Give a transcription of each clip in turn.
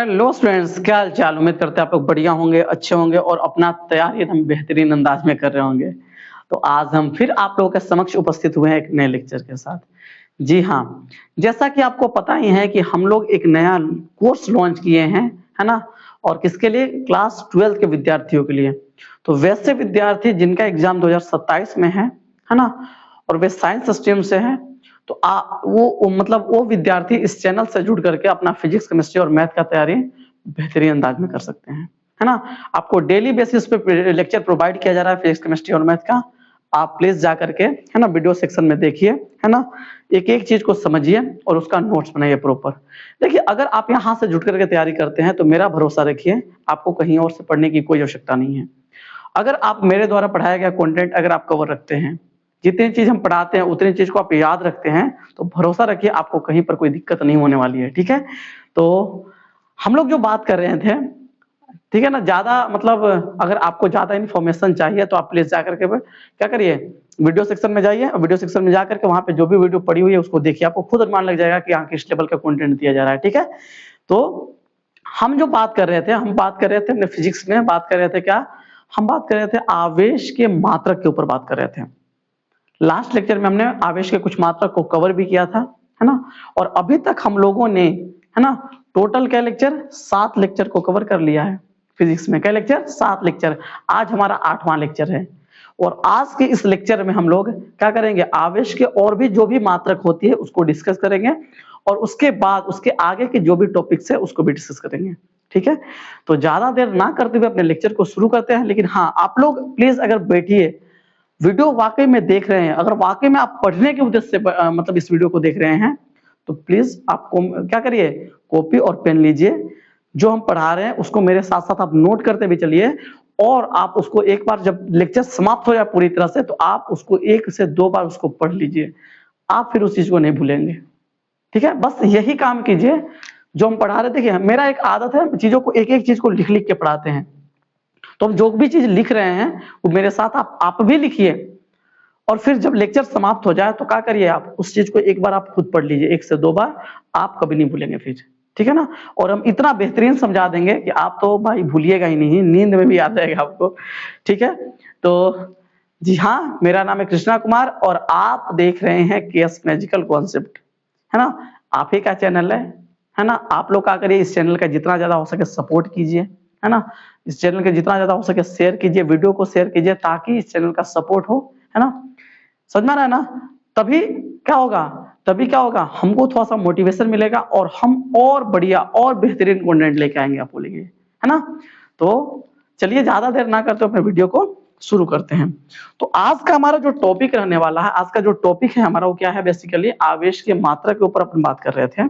Hello students, क्या हाल चाल। उम्मीद करते हैं आप लोग बढ़िया होंगे, अच्छे होंगे और अपना तैयारी एकदम बेहतरीन अंदाज में कर रहे होंगे। तो आज हम फिर आप लोगों के समक्ष उपस्थित हुए हैं एक नए लेक्चर के साथ। जी हाँ, जैसा कि आपको पता ही है कि हम लोग एक नया कोर्स लॉन्च किए हैं, है ना। और किसके लिए? क्लास 12 के विद्यार्थियों के लिए। तो वैसे विद्यार्थी जिनका एग्जाम 2027 में है ना, और वे साइंस स्ट्रीम से हैं, तो वो विद्यार्थी इस चैनल से जुड़ करके अपना फिजिक्स, केमिस्ट्री और मैथ का तैयारी बेहतरीन अंदाज में कर सकते हैं, है ना। आपको डेली बेसिस पे लेक्चर प्रोवाइड किया जा रहा है फिजिक्स, केमिस्ट्री और मैथ का। आप प्लीज जा करके, है ना, वीडियो सेक्शन में देखिए, है ना, एक एक चीज को समझिए और उसका नोट्स बनाइए प्रॉपर। देखिए, अगर आप यहाँ से जुड़ करके तैयारी करते हैं तो मेरा भरोसा रखिए, आपको कहीं और से पढ़ने की कोई आवश्यकता नहीं है। अगर आप मेरे द्वारा पढ़ाया गया कंटेंट अगर आप कवर रखते हैं, जितनी चीज हम पढ़ाते हैं उतनी चीज को आप याद रखते हैं, तो भरोसा रखिए आपको कहीं पर कोई दिक्कत नहीं होने वाली है। ठीक है, तो हम लोग जो बात कर रहे थे, ठीक है ना, ज्यादा अगर आपको ज्यादा इन्फॉर्मेशन चाहिए तो आप प्लीज जाकर के क्या करिए, वीडियो सेक्शन में जाइए और वीडियो सेक्शन में जाकर के वहां पे जो भी वीडियो पड़ी हुई है उसको देखिए। आपको खुद अनुमान लग जाएगा कि किस लेवल का कंटेंट दिया जा रहा है। ठीक है, तो हम जो बात कर रहे थे, हम बात कर रहे थे अपने फिजिक्स में, बात कर रहे थे क्या, हम बात कर रहे थे आवेश के मात्रक के ऊपर बात कर रहे थे। लास्ट लेक्चर में हमने आवेश के कुछ मात्रक को कवर भी किया था, है ना। और अभी तक हम लोगों ने, है ना, टोटल क्या लेक्चर, 7 लेक्चर को कवर कर लिया है फिजिक्स में। क्या लेक्चर? 7 लेक्चर। आज हमारा 8वां लेक्चर है और आज के इस लेक्चर में हम लोग क्या करेंगे, आवेश के और भी जो भी मात्रक होती है उसको डिस्कस करेंगे और उसके बाद उसके आगे के जो भी टॉपिक्स है उसको भी डिस्कस करेंगे। ठीक है, तो ज्यादा देर ना करते हुए अपने लेक्चर को शुरू करते हैं। लेकिन हाँ, आप लोग प्लीज अगर बैठिए, वीडियो वाकई में देख रहे हैं, अगर वाकई में आप पढ़ने के उद्देश्य से इस वीडियो को देख रहे हैं, तो प्लीज आपको क्या करिए, कॉपी और पेन लीजिए। जो हम पढ़ा रहे हैं उसको मेरे साथ साथ आप नोट करते भी चलिए और आप उसको एक बार जब लेक्चर समाप्त हो जाए पूरी तरह से तो आप उसको 1 से 2 बार उसको पढ़ लीजिए। आप फिर उस चीज को नहीं भूलेंगे। ठीक है, बस यही काम कीजिए जो हम पढ़ा रहे थे। देखिए, मेरा एक आदत है, चीजों को एक एक चीज को लिख लिख के पढ़ाते हैं। तो हम जो भी चीज लिख रहे हैं वो मेरे साथ आप भी लिखिए और फिर जब लेक्चर समाप्त हो जाए तो क्या करिए, आप उस चीज को एक बार आप खुद पढ़ लीजिए, 1 से 2 बार। आप कभी नहीं भूलेंगे फिर। ठीक है ना, और हम इतना बेहतरीन समझा देंगे कि आप तो भाई भूलिएगा ही नहीं, नींद में भी आ जाएगा आपको। ठीक है, तो जी हाँ, मेरा नाम है कृष्णा कुमार और आप देख रहे हैं केएस मैजिकल कॉन्सेप्ट, है ना। आप ही का चैनल है ना। आप लोग क्या करिए, इस चैनल का जितना ज्यादा हो सके सपोर्ट कीजिए, है ना। इस चैनल के जितना ज्यादा हो सके शेयर कीजिए, वीडियो को शेयर कीजिए ताकि इस चैनल का सपोर्ट हो, है ना। समझ में आ रहा है ना। तभी क्या होगा, हमको थोड़ा सा मोटिवेशन मिलेगा और हम और बढ़िया और बेहतरीन कंटेंट लेके आएंगे आपको लिए, है ना। तो चलिए ज्यादा देर ना करते अपने वीडियो को शुरू करते हैं। तो आज का हमारा जो टॉपिक रहने वाला है, आज का जो टॉपिक है हमारा वो क्या है, बेसिकली आवेश के मात्रा के ऊपर अपन बात कर रहे थे।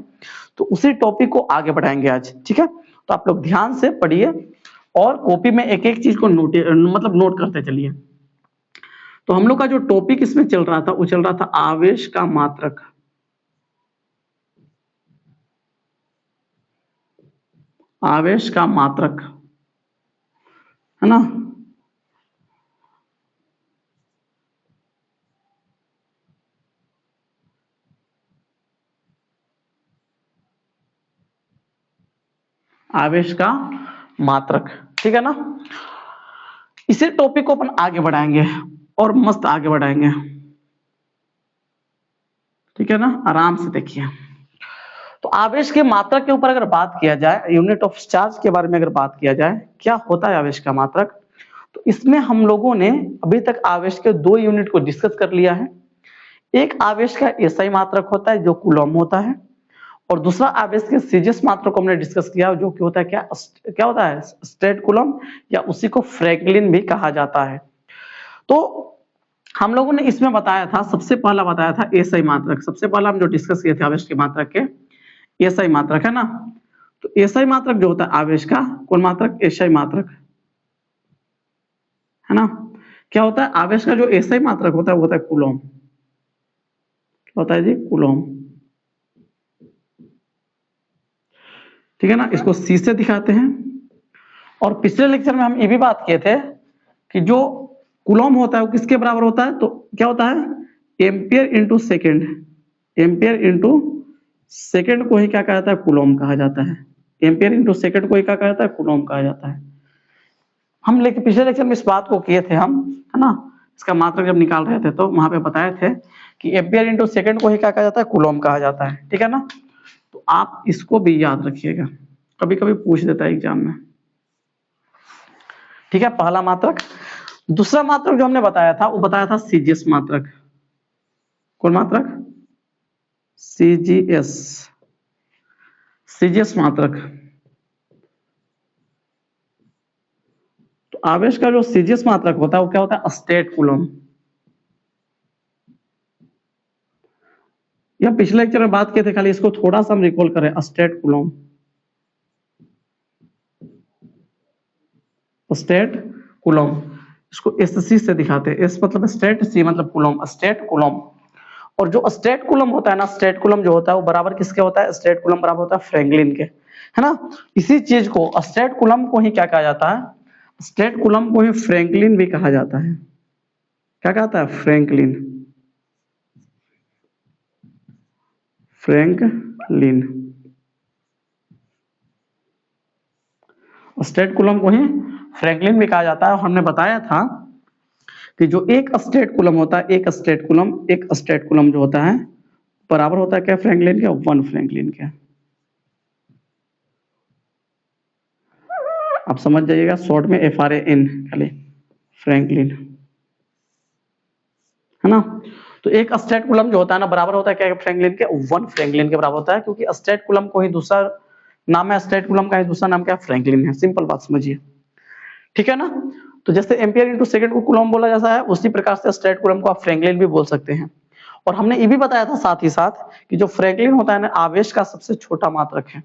तो उसी टॉपिक को आगे बढ़ाएंगे आज। ठीक है, तो आप लोग ध्यान से पढ़िए और कॉपी में एक एक चीज को नोट करते चलिए। तो हम लोग का जो टॉपिक इसमें चल रहा था वो चल रहा था आवेश का मात्रक। आवेश का मात्रक, है ना। आवेश का मात्रक, ठीक है ना। इसी टॉपिक को अपन आगे बढ़ाएंगे और मस्त आगे बढ़ाएंगे। ठीक है ना, आराम से देखिए। तो आवेश के मात्रक के ऊपर अगर बात किया जाए, यूनिट ऑफ चार्ज के बारे में अगर बात किया जाए, क्या होता है आवेश का मात्रक, तो इसमें हम लोगों ने अभी तक आवेश के 2 यूनिट को डिस्कस कर लिया है। एक आवेश का एसआई मात्रक होता है जो कूलम होता है, और दूसरा आवेश के सीजीएस मात्रक को हमने डिस्कस किया जो कि होता है क्या होता है, स्ट्रेट कूलम, या उसी को फ्रैंकलिन भी कहा जाता है। तो हम लोगों ने इसमें बताया था, सबसे पहला बताया था एसआई मात्रक। सबसे पहला हम जो डिस्कस किए थे आवेश के मात्रक के, एसआई मात्रक, है ना। तो एसआई मात्रक जो होता है आवेश का, कौन मात्रक, एसआई मात्रक, है ना। क्या होता है, आवेश का जो एसआई मात्रक होता है वो होता है कूलम। क्या होता है जी, कूलम। ठीक है ना, इसको सी से दिखाते हैं। और पिछले लेक्चर में हम ये भी बात किए थे कि जो कूलम होता है वो किसके बराबर होता है, तो क्या होता है, ampere into second. Ampere into second को ही क्या कहा जाता है, कूलम कहा जाता है। एम्पियर इंटू सेकंड को क्या कहा जाता है? कूलम कहा जाता है। हम लेकिन पिछले लेक्चर में इस बात को किए थे हम, है ना, इसका मात्रक जब निकाल रहे थे तो वहां पे बताए थे कि एम्पियर इंटू सेकंड को ही क्या कहा जाता है? कूलम कहा जाता है, ठीक है ना। तो आप इसको भी याद रखिएगा, कभी कभी पूछ देता है एग्जाम में, ठीक है। पहला मात्रक। दूसरा मात्रक जो हमने बताया था वो बताया था सीजीएस मात्रक। कौन मात्रक? सीजीएस, सीजीएस मात्रक। तो आवेश का जो सीजीएस मात्रक होता है वो क्या होता है? State coulomb. यह पिछले लेक्चर में बात किए थे, खाली इसको थोड़ा सा हम रिकॉल करें। स्टेट कूलम, स्टेट कूलम, इसको एससी से दिखाते हैं। एस मतलब स्टेट, सी मतलब कूलम, स्टेट कूलम। और जो स्टेट कूलम होता है ना, स्टेट कूलम जो होता है वो बराबर किसके होता है? स्टेट कूलम बराबर होता है फ्रैंकलिन के, है ना। इसी चीज को, स्टेट कूलम को ही क्या कहा जाता है? स्टेट कूलम को ही फ्रैंकलिन भी कहा जाता है। क्या कहता है? Franklin, Franklin. स्टेट कूलम को ही फ्रैंकलिन भी कहा जाता है। और हमने बताया था कि जो एक स्टेट कूलम होता है, एक स्टेट कूलम जो होता है बराबर होता है क्या? फ्रैंकलिन के, 1 फ्रैंकलिन के। आप समझ जाइएगा, शॉर्ट में FRAN खाली, फ्रैंकलिन, है ना। तो एक स्टेट कूलम जो होता है ना बराबर होता है क्या? फ्रैंकलिन के, 1 फ्रैंकलिन के बराबर होता है, क्योंकि स्टेट कूलम को ही दूसरा नाम है, स्टेट कूलम का ही दूसरा नाम क्या है? फ्रैंकलिन है। सिंपल बात समझिए, ठीक है ना। तो जैसे एम्पियर इंटू सेकंड को कूलम बोला जाता है, उसी प्रकार से स्टेट कूलम को आप फ्रैंकलिन भी बोल सकते हैं। और हमने ये भी बताया था साथ ही साथ कि जो फ्रैंकलिन होता है ना, आवेश का सबसे छोटा मात्रक है।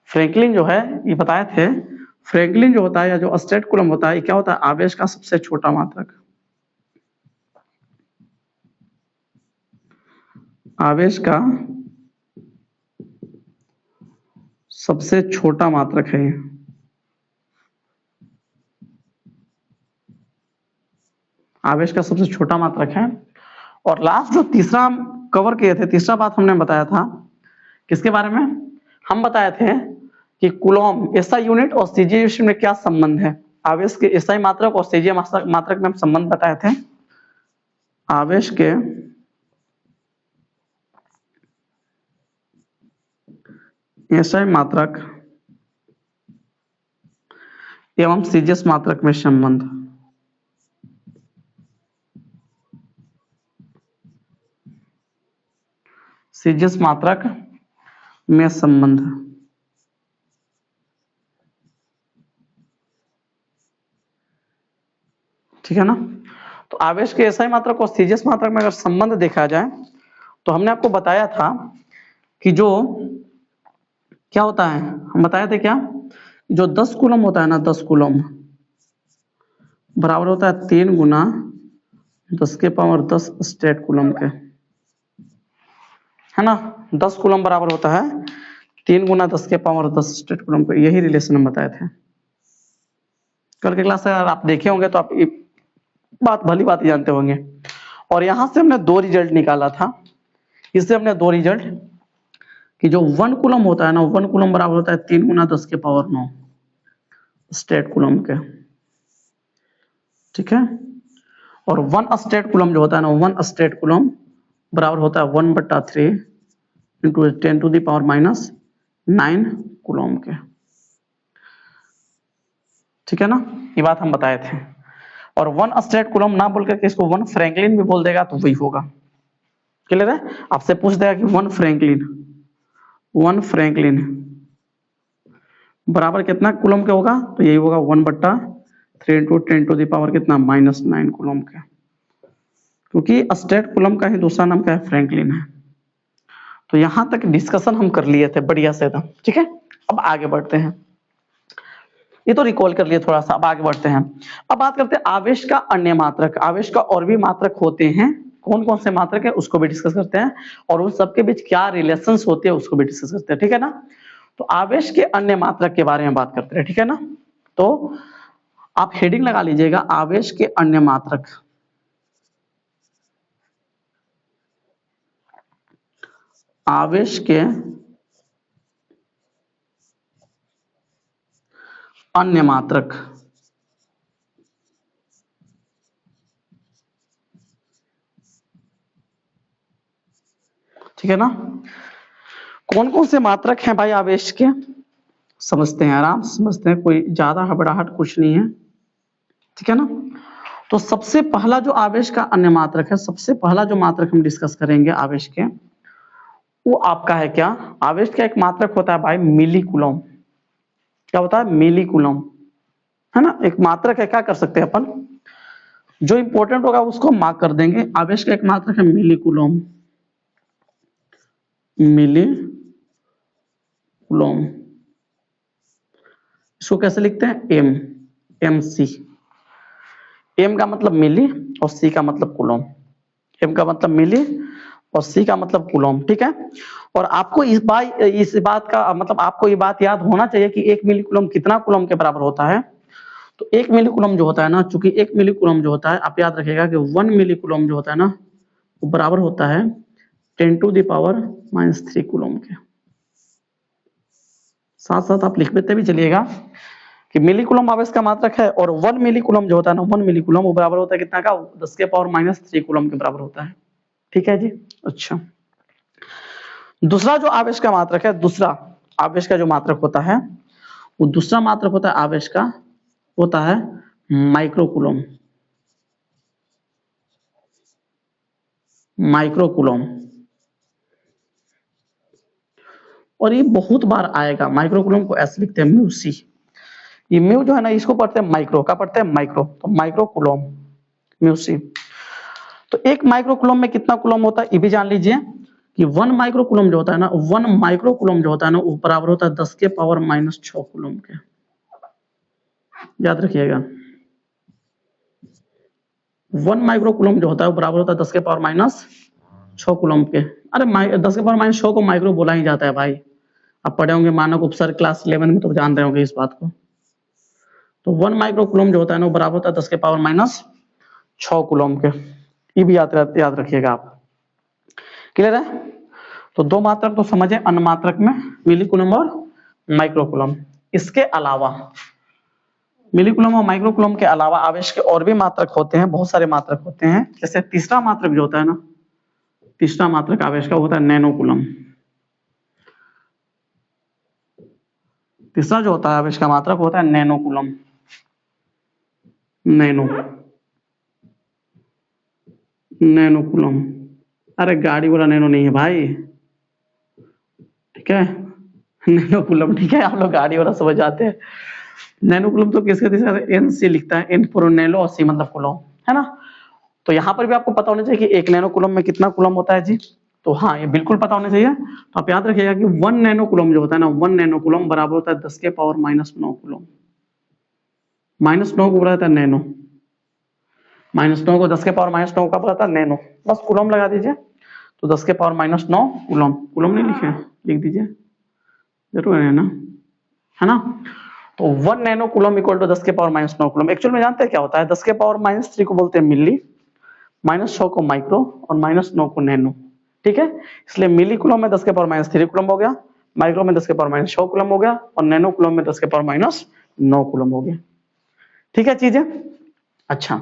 फ्रैंकलिन जो है, ये बताए थे, फ्रैंकलिन जो होता है या जो स्टेट कूलम होता है, ये क्या होता है? आवेश का सबसे छोटा मात्रक, आवेश का सबसे छोटा मात्रक है। आवेश का सबसे छोटा मात्रक है। और लास्ट जो तीसरा हम कवर किए थे, तीसरा बात हमने बताया था किसके बारे में? हम बताए थे कि कूलम एसआई यूनिट और सीजीएस में क्या संबंध है। आवेश के एसआई मात्रक और सीजीएस मात्रक में हम संबंध बताए थे। आवेश के एसआई मात्रक एवं सीजीएस मात्रक में संबंध। सीजीएस मात्रक में संबंध, ठीक है ना। तो आवेश के एसआई मात्रक और सीजीएस मात्रक में अगर संबंध देखा जाए तो हमने आपको बताया था कि जो क्या होता है, हम बताए थे क्या, जो 10 कूलम होता है ना, 10 कूलम बराबर होता है 3 गुना 10 के पावर 10 स्टेट कूलम के, है ना। 10 कूलम बराबर होता है 3 गुना 10 के पावर 10 स्टेट कूलम के। यही रिलेशन हम बताए थे। कल के क्लास से अगर आप देखे होंगे तो आप ये बात भली बात ही जानते होंगे। और यहां से हमने 2 रिजल्ट निकाला था। इससे हमने 2 रिजल्ट कि जो 1 कूलम होता है ना, 1 कूलम बराबर होता है 3 गुना 10 के पावर 9 स्टेट कूलम के, ठीक है। और 1 स्टेट कूलम जो होता है ना, 1 स्टेट कूलम बराबर होता है 1/3 into 10 to the power minus 9 coulomb के, ठीक है ना। ये बात हम बताए थे। और 1 स्टेट कूलम ना बोल करके इसको 1 फ्रैंकलिन भी बोल देगा तो वही होगा। क्लियर है? आपसे पूछ देगा कि 1 फ्रैंकलिन, 1 फ्रैंकलिन बराबर कितना कूलम के होगा? तो यही होगा 1/3 इंटू 10 टू द पावर कितना? -9 कूलम के, क्योंकि स्टेट कूलम का ही दूसरा नाम क्या है? फ्रैंकलिन है। तो यहां तक डिस्कशन हम कर लिए थे बढ़िया से एकदम, ठीक है। अब आगे बढ़ते हैं, ये तो रिकॉल कर लिए थोड़ा सा। अब आगे बढ़ते हैं, अब बात करते हैं आवेश का अन्य मात्रक। आवेश का और भी मात्रक होते हैं, कौन कौन से मात्रक है उसको भी डिस्कस करते हैं, और उन सबके बीच क्या रिलेशंस होते हैं उसको भी डिस्कस करते हैं, ठीक है ना। तो आवेश के अन्य मात्रक के बारे में बात करते हैं, ठीक है ना। तो आप हेडिंग लगा लीजिएगा, आवेश के अन्य मात्रक। आवेश के अन्य मात्रक। ठीक है ना। कौन कौन से मात्रक हैं भाई आवेश के, समझते हैं, आराम से समझते हैं, कोई ज्यादा हबड़ाहट कुछ नहीं है। ठीक है ना। तो सबसे पहला जो आवेश का अन्य मात्रक है, सबसे पहला जो मात्रक हम डिस्कस करेंगे आवेश के, वो आपका है क्या, आवेश का एक मात्रक होता है भाई मिली कूलम। क्या होता है, मिली कूलम, है ना, एक मात्रक है। क्या कर सकते हैं अपन, जो इंपॉर्टेंट होगा उसको मार्क कर देंगे। आवेश का एक मात्रक है मिली कूलम, मिली कूलम। इसको कैसे लिखते हैं, एम, एम सी। एम का मतलब मिली और सी का मतलब कूलम। एम का मतलब मिली और सी का मतलब कूलम। ठीक है। और आपको इस बात का मतलब आपको ये बात याद होना चाहिए कि एक मिली कूलम कितना कूलम के बराबर होता है। तो एक मिली कूलम जो होता है ना, चूंकि एक मिली कूलम जो होता है, आप याद रखिएगा कि 1 मिली कूलम जो होता है ना, वो बराबर होता है 10⁻³ कूलम के। साथ साथ आप लिख देते भी चलिएगा कि मिली कूलम आवेश का मात्रक है, और 1 मिली कूलम जो होता है ना, 1 मिली कूलम वो बराबर होता है कितना का, 10⁻³ कूलम के बराबर होता है। ठीक है जी। अच्छा, दूसरा जो आवेश का मात्रक है, दूसरा आवेश का जो मात्रक होता है, वो दूसरा मात्रक होता है आवेश का, होता है माइक्रो कूलम। माइक्रो कूलम, और ये बहुत बार आएगा। माइक्रो कूलम को ऐसे लिखते हैं म्यू सी। ये म्यू जो है ना, इसको पढ़ते हैं माइक्रो, का पढ़ते हैं माइक्रो, तो माइक्रो कूलम, म्यू सी। तो एक माइक्रो कूलम में कितना कूलम होता है, ये भी जान लीजिए कि 1 माइक्रो कूलम जो होता है ना, 1 माइक्रो कूलम जो होता है ना, वो बराबर होता है 10⁻⁻6 कूलम के। याद रखिएगा, 1 माइक्रो कूलम जो होता है वो बराबर होता है 10⁻⁻6 कूलम के। अरे 10⁻⁻6 को माइक्रो बोला ही जाता है भाई। आप पढ़े होंगे मानक उपसर्ग क्लास 11 में, तो जान रहे होंगे इस बात को। तो 1 माइक्रो कूलम जो होता है ना, वो बराबर होता है 10⁻⁻6 कूलम के। ये भी याद रखिएगा आप। क्लियर है। तो दो मात्रक तो समझे, अन्य मात्रक में मिली कूलम और माइक्रो कूलम। इसके अलावा मिली कूलम और माइक्रो कूलम के अलावा आवेश के और भी मात्रक होते हैं, बहुत सारे मात्रक होते हैं। जैसे तीसरा मात्रक जो होता है ना, तीसरा मात्रक आवेश का होता है नैनो कूलम। तीसरा जो होता है आवेश का मात्रक होता है nano coulomb. Nano, nano coulomb. अरे गाड़ी वाला नैनो नहीं है भाई, ठीक है, नैनो कूलम। ठीक है, आप लोग गाड़ी वाला समझ जाते हैं। नैनो कूलम तो किसके तीसरा एन से लिखता है, एन फॉर नैनो और सी मतलब कूलम, है ना। तो यहाँ पर भी आपको पता होना चाहिए कि एक नैनो कूलम में कितना कूलम होता है जी। तो हाँ, ये बिल्कुल पता होना चाहिए। तो आप याद रखिएगा कि 1 नैनो कूलम जो होता है ना, 1 नैनो कूलम बराबर होता है 10⁻⁻9 कूलम। -9 को बोला जाता है नैनो, -9 को 10⁻⁻9 का बोला जाता है नैनो। बस कूलम लगा दीजिए, तो 10⁻⁹ कूलम। कूलम नहीं लिखे, लिख दीजिए, जरूर है ना, है ना। तो 1 nano coulomb equal to 10⁻⁹ coulomb. Actual में जानते हैं क्या होता है, 10⁻³ को बोलते हैं मिली, -6 को माइक्रो और -9 को नैनो। ठीक है, इसलिए मिली कूलम में 10⁻³ कूलम हो गया, माइक्रो में 10⁻⁶ कूलम हो गया, और नैनो कूलम में 10⁻⁹ कूलम हो गया। ठीक है चीजें। अच्छा,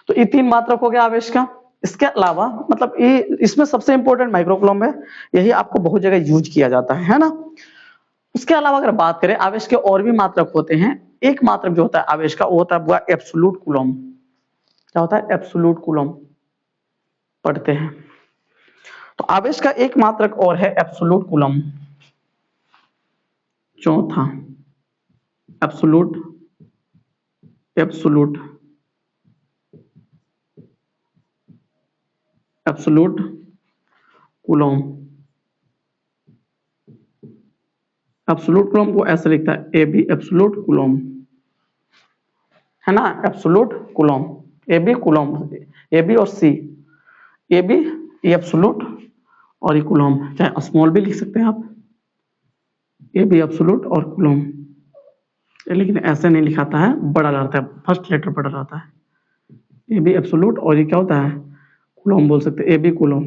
तो ये 3 मात्रक हो गया आवेश का। इसके अलावा मतलब ये इसमें सबसे इंपॉर्टेंट माइक्रो कूलम है, यही आपको बहुत जगह यूज किया जाता है ना। उसके अलावा अगर बात करें आवेश के और भी मात्रक होते हैं। एक मात्रक जो होता है आवेश का, वो होता है एब्सोल्यूट कूलम। क्या होता है, एब्सोल्यूट कूलम पढ़ते हैं। तो आवेश का एक मात्रक और है एब्सोल्यूट कूलम। चौथा, absolute, absolute, absolute coulomb. Absolute coulomb को ऐसे लिखता है ए बी, एब्सोल्यूट कूलम, है ना, absolute coulomb. A B coulomb, A B और सी, ए बी एब्सोल्यूट और ये कूलम, चाहे स्मॉल भी लिख सकते हैं आप, ए बी एब्सोल्यूट और कूलम। लेकिन ऐसे नहीं लिखाता है, बड़ा रहता है, फर्स्ट लेटर बड़ा रहता है। ए बी एब्सोल्यूट और ये क्या होता है, कूलम बोल सकते हैं, A B coulomb,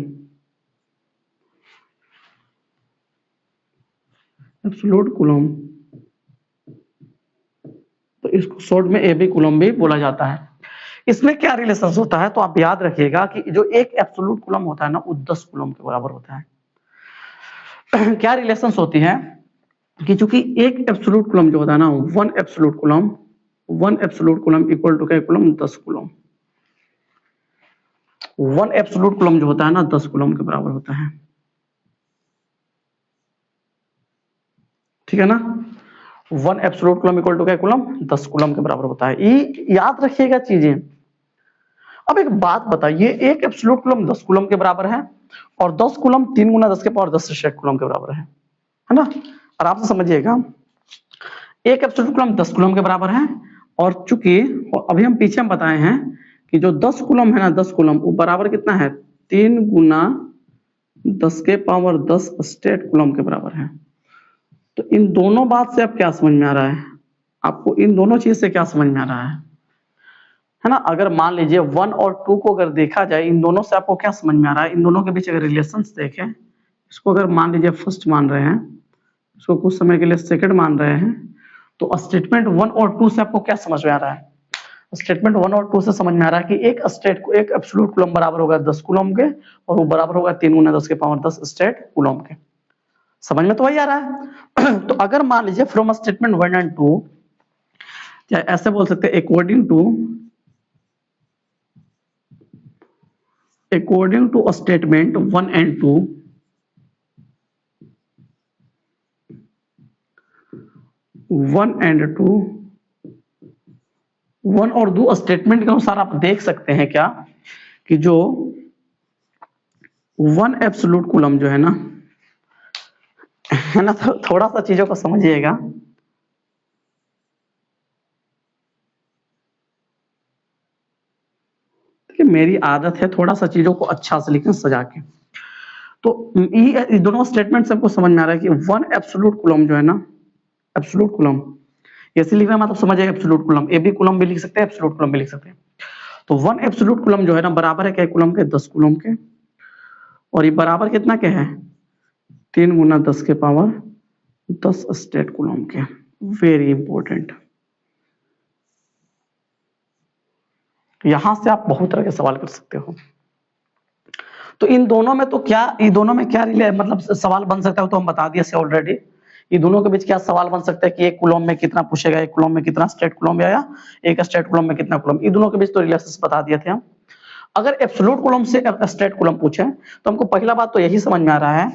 absolute coulomb. तो इसको शॉर्ट में AB कूलम भी बोला जाता है। इसमें क्या रिलेशन होता है, तो आप याद रखिएगा कि जो एक एब्सोल्यूट कूलम होता है ना, वो 10 कूलम के बराबर होता है। क्या रिलेशन होती है कि चूंकि एक एब्सोल्यूट कूलम जो होता है ना, one absolute coulomb equal to क्या coulomb, 10 coulomb. One absolute coulomb जो होता है ना, 10 कूलम के बराबर होता है, ठीक है ना। One absolute coulomb equal to क्या कूलम, 10 कूलम के बराबर होता है। ये याद रखिएगा चीजें। अब एक बात बताइए, एक एब्सोल्यूट कूलम 10 कूलम के बराबर है और 10 कूलम 3 गुना 10 के पावर 10 स्ट्रेट कूलम के बराबर है ना। आराम से समझिएगा, एक एब्सोल्यूट कूलम 10 कूलम के बराबर है और चूंकि अभी हम पीछे हम बताए हैं कि जो 10 कूलम है ना, 10 कूलम वो बराबर कितना है, 3 गुना 10 के पावर 10 स्ट्रेट कूलम के बराबर है। तो इन दोनों बात से आप क्या समझ में आ रहा है, आपको इन दोनों चीज से क्या समझ में आ रहा है ना। अगर मान लीजिए 1 और 2 को अगर देखा जाए, इन दोनों से आपको क्या समझ में आ रहा है, इन दोनों के बीच अगर रिलेशंस देखें, इसको अगर मान लीजिए फर्स्ट मान रहे हैं, इसको कुछ समय के लिए सेकंड मान रहे हैं, तो स्टेटमेंट 1 और 2 से आपको क्या समझ में आ रहा है, स्टेटमेंट 1 और 2 से समझ में आ रहा है कि एक स्टेट को एक एब्सोल्यूट कूलम बराबर होगा 10 कूलम के और वो बराबर होगा 3 गुना 10 के पावर 10 स्टेट कूलम के। समझ में तो वही आ रहा है। तो अगर मान लीजिए फ्रॉम स्टेटमेंट 1 एंड 2, या ऐसे बोल सकते हैं according to statement 1 and 2, one और 2 स्टेटमेंट के अनुसार आप देख सकते हैं क्या कि जो वन एब्सोल्यूट कूलम जो है ना, थोड़ा सा चीजों को समझिएगा। मेरी आदत है थोड़ा सा चीजों को अच्छा से लिखना सजा के। तो ये दोनों स्टेटमेंट से आपको समझ में आ रहा है कि वन एब्सोल्यूट कूलम जो है ना, एब्सोल्यूट कूलम ऐसे लिखना मतलब समझिए, एब्सोल्यूट कूलम AB कूलम भी लिख सकते हैं, एब्सोल्यूट कूलम भी लिख सकते हैं। तो वन एब्सोल्यूट कूलम जो है ना, बराबर है क्या कूलम के, 10 कूलम के, और ये बराबर कितना के है, 3 गुना 10 के पावर 10 स्टेट कूलम के। Very important. यहां से आप बहुत तरह के सवाल कर सकते हो। तो इन दोनों में तो क्या, इन दोनों में क्या मतलब सवाल बन सकता है, तो हम बता दिए ऑलरेडी। ये दोनों के बीच क्या सवाल बन सकता है कि एक कूलम में कितना पूछेगा, एक कूलम में कितना स्टेट कूलम आया, एक स्टेट कूलम में कितना कूलम, ये दोनों के बीच तो रिलेशंस बता दिए थे हम। अगर एब्सोल्यूट कूलम से स्टेट कूलम पूछे तो हमको पहला बात तो यही समझ में आ रहा है,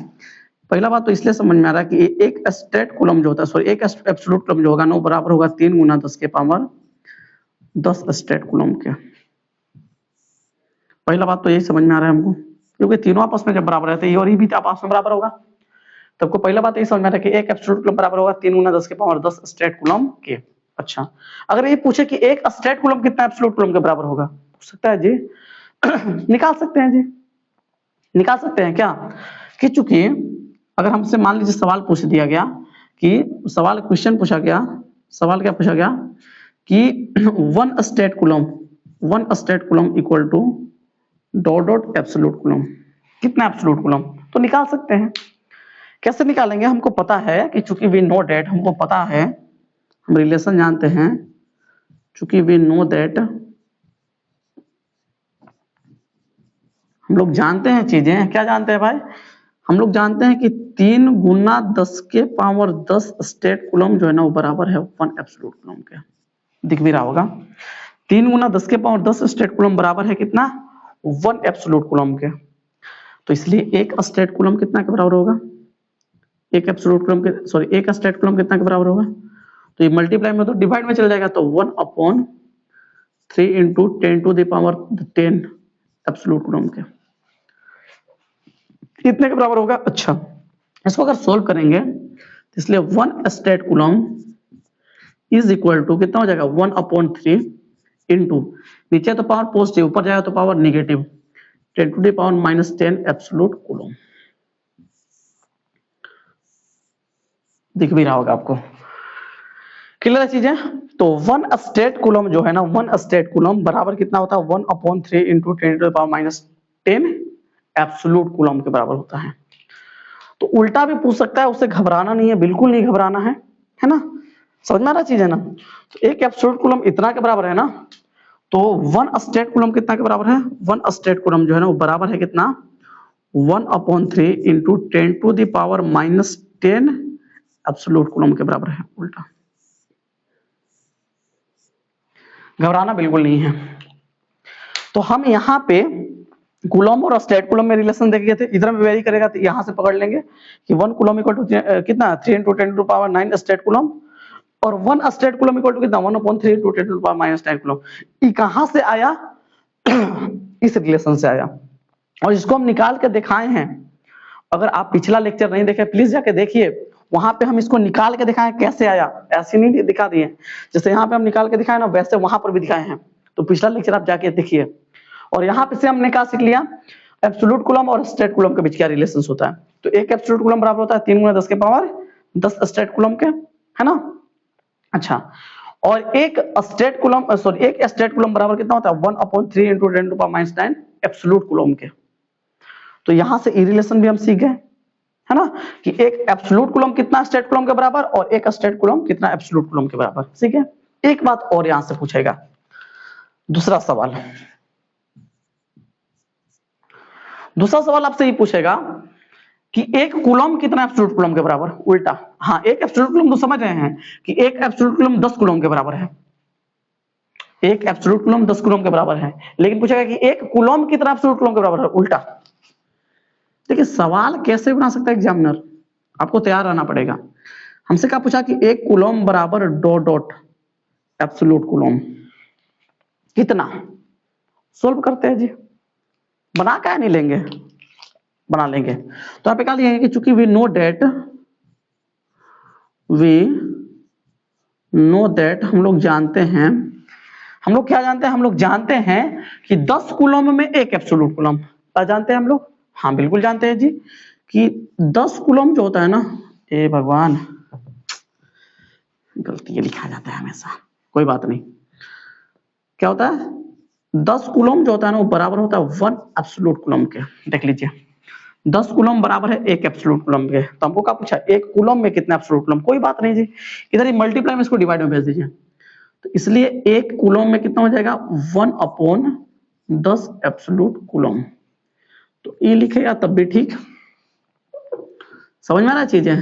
पहला बात तो इसलिए समझ में आ रहा है कि एक स्टेट कूलम जो होता है, सॉरी एक एब्सोल्यूट कूलम जो होगा ना, वो बराबर होगा 3 गुना 10 के पावर 10 स्टेट कूलम के। पहला बात तो यही समझ में आ रहा है हमको, क्योंकि तीनों आपस में जब बराबर रहते हैं, ये और ये भी आपस में बराबर होगा, तो आपको पहला बात यही समझ में आ रहा है कि एक एब्सोल्यूट कूलम बराबर होगा 3 गुना 10 के पावर 10 स्टेट कूलम के। अच्छा, अगर ये पूछे कि एक स्टेट कूलम कितना एब्सोल्यूट कूलम के बराबर होगा, पूछ सकता है जी। निकाल सकते हैं जी, निकाल सकते हैं क्या, कि चूंकि अगर हमसे मान लीजिए सवाल पूछ दिया गया कि सवाल क्वेश्चन पूछा गया, सवाल क्या पूछा गया कि one state coulomb equal to dot dot absolute coulomb, कितना एब्सोल्यूट कूलम, तो निकाल सकते हैं। कैसे निकालेंगे, हमको पता है कि चूंकि वी नो दैट, हमको पता है, हम रिलेशन जानते हैं, चूंकि वी नो दैट, हम लोग जानते हैं चीजें, क्या जानते हैं भाई, हम लोग जानते हैं कि 3 गुना 10 के पावर 10 स्टेट कूलम जो है ना, वो बराबर है 1 एब्सोल्यूट कूलम के। दिख भी रहा होगा, 3 गुना 10 के पावर 10 स्टेट कूलम बराबर है कितना, 1 एब्सोल्यूट कूलम के। तो इसलिए एक स्टेट कूलम कितना के बराबर होगा, एक एब्सोल्यूट कूलम के, सॉरी एक स्टेट कूलम कितना के बराबर होगा, तो ये मल्टीप्लाई में तो डिवाइड में चल जाएगा, तो 1/3 into 10 to the power 10 absolute coulomb के, कितने के बराबर होगा। अच्छा, इसको अगर सोल्व करेंगे तो इसलिए 1 stat coulomb is equal to कितना हो जाएगा, 1/3 इंटू, नीचे तो पावर पॉजिटिव, ऊपर जाएगा तो power negative, 10 to the power -10 absolute coulomb. दिख भी रहा होगा आपको, क्लियर चीजें। तो 1 स्टेट कूलम जो है ना, 1 स्टेट कूलम बराबर कितना होता है, 1/3 into 10 to the power -10 absolute coulomb के बराबर होता है। तो उल्टा भी पूछ सकता है, उससे घबराना नहीं है, बिल्कुल नहीं घबराना है ना। समझ में आ रहा चीज है ना। तो एक एब्सोल्यूट कूलम इतना के बराबर है ना, तो 1 स्टेट कूलम कितना के बराबर है, 1 स्टेट कूलम जो है ना वो बराबर है कितना, 1/3 इंटू 10⁻⁻10 एब्सोल्यूट कूलम के बराबर है। उल्टा, घबराना बिल्कुल नहीं है। तो हम यहाँ पे कूलम और स्टेट कूलम में रिलेशन देख गए थे, इधर में वेरी करेगा तो यहाँ से पकड़ लेंगे कि 1 कूलम इक्वल टू कितना 3 × 10⁻9 स्टेट कूलम, और 1 स्टेट कूलम इक्वल टू कितना 1/3 × 10⁻⁻10 कूलम। ये कहाँ से आया इस रिलेशन से आया, और इसको हम निकाल के दिखाए हैं। अगर आप पिछला लेक्चर नहीं देखे प्लीज जाके देखिए, वहां पे हम इसको निकाल के दिखाए कैसे आया, ऐसे नहीं दिखा दिए, जैसे यहाँ पे हम निकाल के दिखाए ना वैसे वहां पर भी दिखाए हैं। तो पिछला लेक्चर आप जाके देखिए। और यहाँ पे से हमने क्या सीख लिया, एब्सोल्यूट कूलम और स्टेट कूलम के बीच क्या रिलेशन होता है। तो एक एब्सोल्यूट कूलम बराबर होता है 3 × 10⁻10 स्टेट कूलम के, है ना। अच्छा, और एक स्टेट कूलम सॉरी एक स्टेट कूलम बराबर कितना होता है 1/3 इंटू 10⁻9 एब्सोल्यूट कूलम के। तो यहां से ई रिलेशन भी हम सीख गए, है ना, कि एक एब्सोल्यूट कूलम कितना स्टेट कूलम के बराबर और एक स्टेट कूलम कितना एब्सोल्यूट कूलम के बराबर। ठीक है, एक बात और यहां से पूछेगा, दूसरा सवाल आपसे ये पूछेगा कि एक कूलम कितना एब्सोल्यूट कूलम के बराबर। उल्टा, हाँ एक एब्सोल्यूट कूलम तो समझ रहे हैं कि एक एब्सोल्यूट कूलम 10 कूलम के बराबर है, एक एब्सोल्यूट कूलम 10 कूलम के बराबर है, लेकिन पूछेगा कि एक कूलम कितना एब्सोल्यूट कूलम के बराबर है। उल्टा, देखिए सवाल कैसे बना सकता है एग्जामिनर, आपको तैयार रहना पड़ेगा। हमसे क्या पूछा कि एक कूलम बराबर डॉट डॉट एब्सोल्यूट कूलम कितना। सोल्व करते हैं जी, बना क्या नहीं लेंगे, बना लेंगे। तो आप क्या लिखेंगे कि चूंकि वी नो दैट हम लोग जानते हैं, हम लोग क्या जानते हैं, हम लोग जानते हैं कि 10 कूलम में एक एब्सोल्यूट कूलम। क्या जानते हैं हम लोग, हाँ बिल्कुल जानते हैं जी, कि 10 कूलम जो होता है ना, ए भगवान गलती लिखा जाता है हमेशा, कोई बात नहीं। क्या होता है 10 कूलम जो होता है ना वो बराबर होता है 1 एब्सोल्यूट कूलम के। देख लीजिए 10 कूलम बराबर है एक एब्सोल्यूट कूलम के। तो हमको क्या पूछा, एक कूलम में कितना एब्सोल्यूट कूलम। कोई बात नहीं जी, इधर ही मल्टीप्लाई में इसको डिवाइड में भेज दीजिए। तो इसलिए एक कूलम में कितना हो जाएगा 1/10 एब्सोल्यूट कूलम। तो ये लिखेगा तब भी ठीक, समझ में आ रहा चीजें।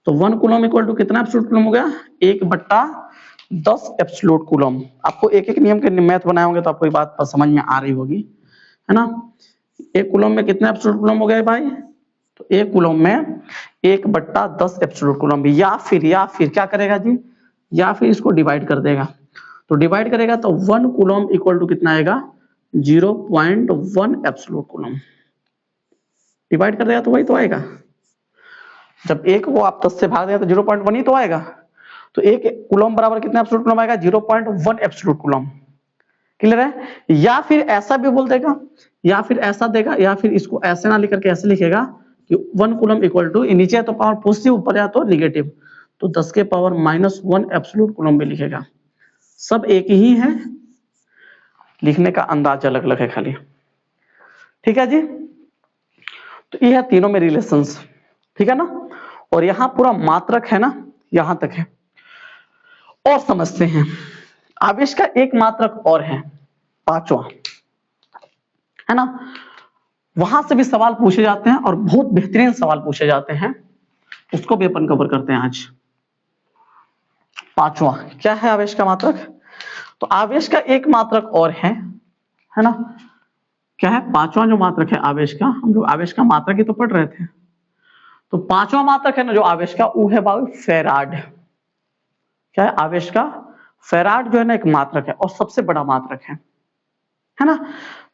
तो 1 कूलम इक्वल टू कितना एब्सोल्यूट कूलम हो गया 1/10 एब्सोल्यूट कूलम। आपको एक एक नियम के मैथ बनाए होंगे तो आपको ये बात समझ में आ रही होगी, है ना। एक कूलम में कितने एब्सोल्यूट कूलम हो गए भाई, तो एक कूलम में 1/10 एब्सोल्यूट कूलम। या फिर क्या करेगा जी, या फिर इसको डिवाइड कर देगा। तो डिवाइड करेगा तो 1 कूलम इक्वल टू कितना आएगा 0.1 एब्सोल्यूट कूलम। डिवाइड कर देगा तो वही तो आएगा, जब एक को आप 10 से भाग देगा तो 0.1 ही तो आएगा। तो एक कूलम बराबर कितना एब्सोल्यूट कूलम आएगा 0.1 एब्सोल्यूट कूलम। क्लियर है। या फिर ऐसा भी बोल देगा, या फिर ऐसा देगा, या फिर इसको ऐसे ना लिख करके ऐसे लिखेगा कि 1 कूलम इक्वल टू, नीचे तो पावर पॉजिटिव ऊपर या तो निगेटिव, तो 10 के पावर -1 एब्सोल्यूट कूलम भी लिखेगा। सब एक ही है, लिखने का अंदाज अलग अलग है खाली। ठीक है जी, तो ये है तीनों में रिलेशंस, ठीक है ना। और यहां पूरा मात्रक है ना, यहां तक है। और समझते हैं आवेश का एक मात्रक और है, पांचवा, है ना। वहां से भी सवाल पूछे जाते हैं और बहुत बेहतरीन सवाल पूछे जाते हैं, उसको भी अपन कवर करते हैं आज। पांचवा क्या है आवेश का मात्रक, तो आवेश का एक मात्रक और है ना। क्या है पांचवा जो मात्रक है आवेश का, हम लोग आवेश का मात्रक ही तो पढ़ रहे थे। तो पांचवा मात्रक है ना जो आवेश का, वो है भाई फेराड। क्या है आवेश का, फेराड जो है ना एक मात्रक है और सबसे बड़ा मात्रक है ना।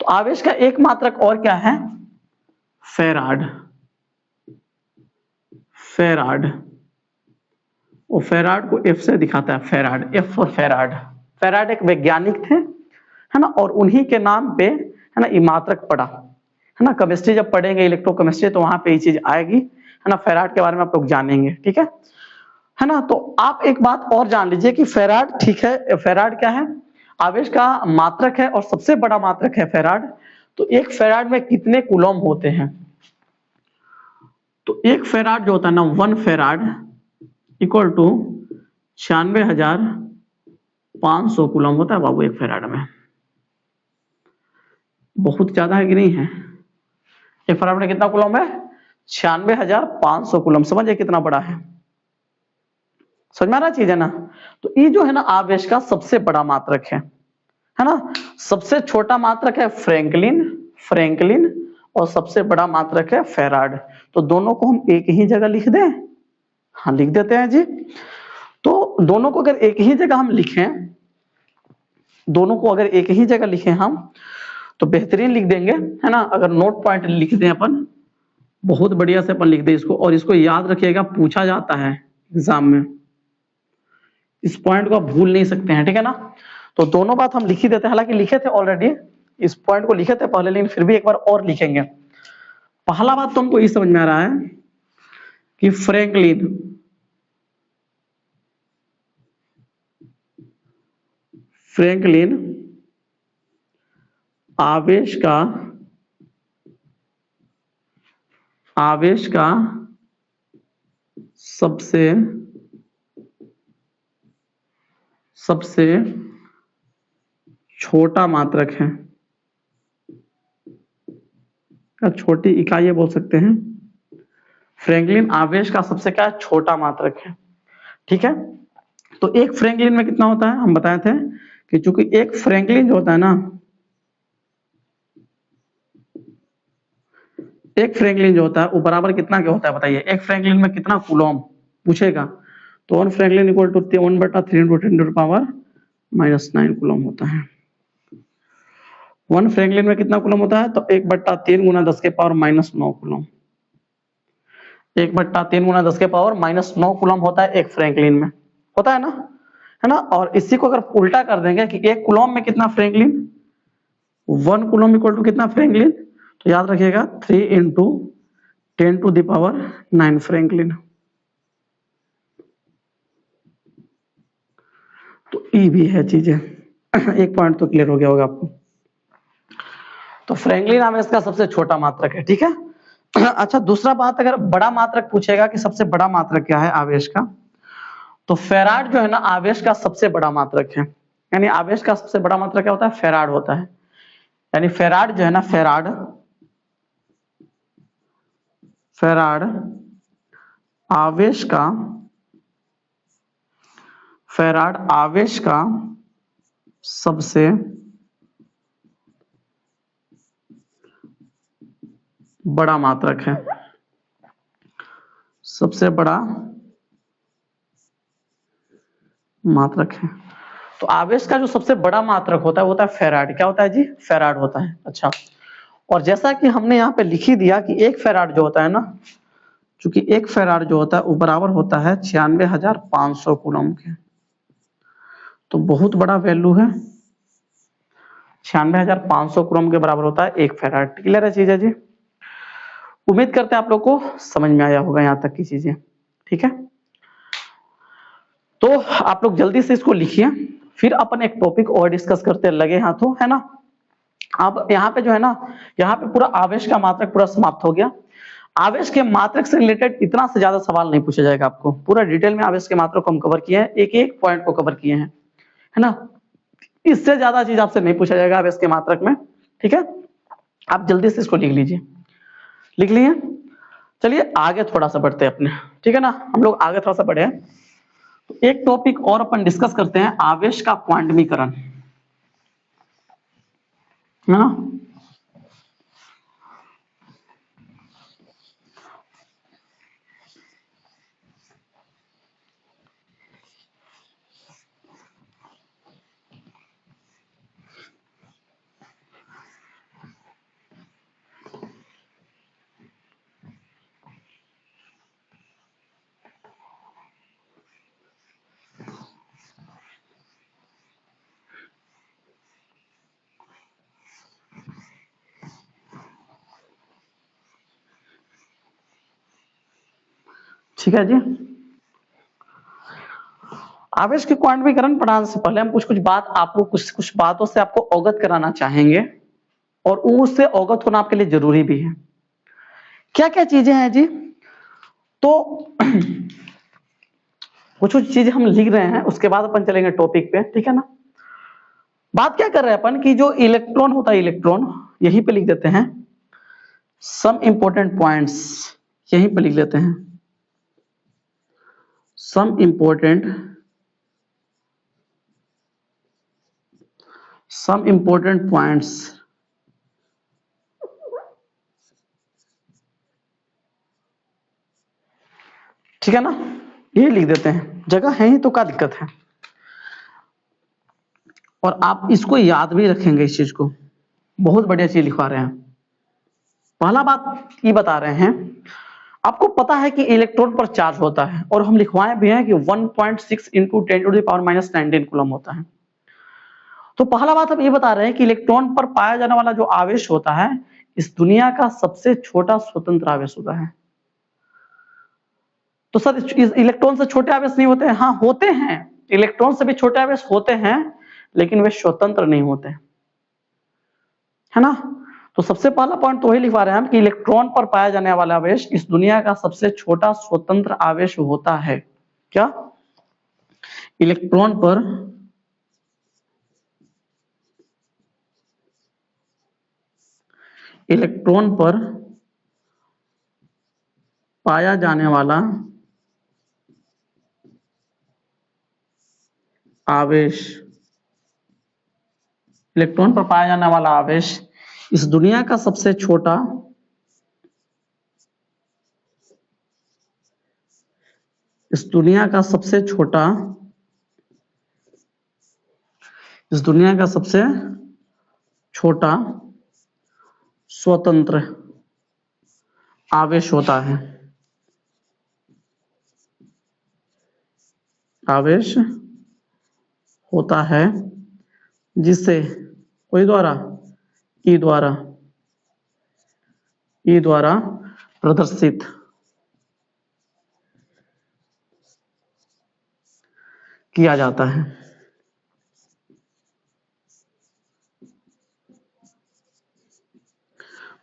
तो आवेश का एक मात्रक और क्या है, फेराड। वो फेराड को एफ से दिखाता है, farad, F for farad. Farad एक वैज्ञानिक थे, है ना, और उन्हीं के नाम पे है ना ये मात्रक पड़ा, है ना। केमिस्ट्री जब पढ़ेंगे इलेक्ट्रोकेमिस्ट्री तो वहां पे ये चीज आएगी, है ना। फेराड के बारे में आप लोग जानेंगे, ठीक है ना। तो आप एक बात और जान लीजिए कि फेराड, ठीक है, फेराड क्या है, आवेश का मात्रक है और सबसे बड़ा मात्रक है फेराड। तो एक फेराड में कितने कूलम होते हैं, तो एक फेराड जो होता है ना 1 फेराड इक्वल टू 96,500 कूलम होता है बाबू एक फैराड में। बहुत ज्यादा है कि नहीं है? एक फैराड में कितना कूलम है? 96,500 कूलम। समझिए कितना बड़ा है, समझ में आ रहा चीज है ना। तो ये जो है ना आवेश का सबसे बड़ा मात्रक है ना। सबसे छोटा मात्रक है फ्रैंकलिन और सबसे बड़ा मात्रक है फैराड। तो दोनों को हम एक ही जगह लिख दें? हाँ लिख देते हैं जी। तो दोनों को अगर एक ही जगह हम लिखें, दोनों को अगर एक ही जगह लिखें हम तो बेहतरीन लिख देंगे, है ना। अगर नोट पॉइंट लिख दें अपन, बहुत बढ़िया से अपन लिख दें इसको, और इसको याद रखिएगा पूछा जाता है एग्जाम में, इस पॉइंट को आप भूल नहीं सकते हैं, ठीक है ना। तो दोनों बात हम लिख ही देते हैं, हालांकि लिखे थे ऑलरेडी, इस पॉइंट को लिखे थे पहले, लेकिन फिर भी एक बार और लिखेंगे। पहला बात तो हमको ये समझ में आ रहा है कि फ्रैंकलिन आवेश का सबसे छोटा मात्रक है, या छोटी इकाई बोल सकते हैं। फ्रैंकलिन आवेश का सबसे क्या छोटा मात्रक है, ठीक है। तो एक फ्रैंकलिन में कितना होता है, हम बताए थे कि चूंकि एक फ्रैंकलिन जो होता है ना, एक फ्रैंकलिन जो होता है वो बराबर कितना क्या होता है बताइए। एक फ्रैंकलिन में कितना कूलम पूछेगा, तो 1 फ्रैंकलिन इक्वल टू 1/3 × 10⁻⁻⁹ कूलम होता है। 1 फ्रैंकलिन में कितना कूलम होता है, तो 1/3 × 10⁻⁹ कूलम। 1/3 × 10⁻⁹ कूलम होता है एक फ्रैंकलिन में, होता है ना। और इसी को अगर उल्टा कर देंगे कि एक कूलम में कितना फ्रैंकलिन, 1 कूलम इक्वल टू कितना फ्रैंकलिन, तो याद रखिएगा 3 × 10⁹ फ्रैंकलिन। तो ई भी है चीजें। एक पॉइंट तो क्लियर हो गया होगा आपको। तो फ्रैंकलिन आवेश का सबसे छोटा मात्रक है, ठीक है। अच्छा दूसरा बात, अगर बड़ा मात्रक पूछेगा कि सबसे बड़ा मात्रक क्या है आवेश का, तो फैराड जो है ना आवेश का सबसे बड़ा मात्रक है। यानी आवेश का सबसे बड़ा मात्रक क्या होता है, फैराड होता है। यानी फैराड जो है ना, फैराड आवेश का सबसे बड़ा मात्रक है, सबसे बड़ा मात्रक है। तो आवेश का जो सबसे बड़ा मात्रक होता है वो होता है फैराड। क्या होता है जी, फैराड होता है। अच्छा, और जैसा कि हमने यहाँ पे लिख ही दिया कि एक फैराड जो होता है ना, चूंकि एक फैराड जो होता है वो बराबर होता है 96,500 कूलम के। तो बहुत बड़ा वैल्यू है, 96,500 कूलम के बराबर होता है एक फैराड। क्लियर है चीज है जी। उम्मीद करते हैं आप लोग को समझ में आया होगा यहाँ तक की चीजें, ठीक है। तो आप लोग जल्दी से इसको लिखिए, फिर अपन एक टॉपिक और डिस्कस करते लगे हाथों, है ना। अब यहाँ पे जो है ना, यहाँ पे पूरा आवेश का मात्रक पूरा समाप्त हो गया। आवेश के मात्रक से रिलेटेड इतना से ज्यादा सवाल नहीं पूछा जाएगा आपको, पूरा डिटेल में आवेश के मात्रक को हम कवर किए हैं, एक एक पॉइंट को कवर किए हैं, है ना। इससे ज्यादा चीज आपसे नहीं पूछा जाएगा आवेश के मात्रक में, ठीक है। आप जल्दी से इसको लिख लीजिए, लिख लिए। चलिए आगे थोड़ा सा बढ़ते हैं अपने, ठीक है ना। हम लोग आगे थोड़ा सा बढ़े, तो एक टॉपिक और अपन डिस्कस करते हैं, आवेश का क्वांटमीकरण, है ना। ठीक है जी। आवेश के क्वांटमीकरण पढ़ाने से पहले हम कुछ बात आपको कुछ बातों से आपको अवगत कराना चाहेंगे, और उससे अवगत होना आपके लिए जरूरी भी है। क्या क्या चीजें हैं जी, तो कुछ कुछ चीजें हम लिख रहे हैं, उसके बाद अपन चलेंगे टॉपिक पे, ठीक है ना। बात क्या कर रहे हैं अपन कि जो इलेक्ट्रॉन होता है, इलेक्ट्रॉन यहीं पे लिख देते हैं, सम इंपॉर्टेंट पॉइंट्स यहीं पे लिख लेते हैं, सम इंपॉर्टेंट पॉइंट्स, ठीक है ना, ये लिख देते हैं, जगह है ही तो क्या दिक्कत है। और आप इसको याद भी रखेंगे, इस चीज को बहुत बढ़िया चीज लिखवा रहे हैं। पहला बात ये बता रहे हैं, आपको पता है कि इलेक्ट्रॉन पर चार्ज होता है, और हम लिखवाए भी हैं कि 1.6 इंटू 10⁻⁻⁻⁹ कूलम होता है। तो पहला बात हम ये बता रहे हैं कि इलेक्ट्रॉन पर पाया जाने वाला जो आवेश होता है, इस दुनिया का सबसे छोटा स्वतंत्र आवेश होता है। तो सर इस इलेक्ट्रॉन से छोटे आवेश नहीं होते हैं? हाँ होते हैं, इलेक्ट्रॉन से भी छोटे आवेश होते हैं, लेकिन वे स्वतंत्र नहीं होते, है ना। तो सबसे पहला पॉइंट तो वही लिखवा रहे हैं हम कि इलेक्ट्रॉन पर पाया जाने वाला आवेश इस दुनिया का सबसे छोटा स्वतंत्र आवेश होता है। क्या? इलेक्ट्रॉन पर पाया जाने वाला आवेश, इलेक्ट्रॉन पर पाया जाने वाला आवेश इस दुनिया का सबसे छोटा इस दुनिया का सबसे छोटा स्वतंत्र आवेश होता है, जिसे कोई द्वारा ई द्वारा प्रदर्शित किया जाता है।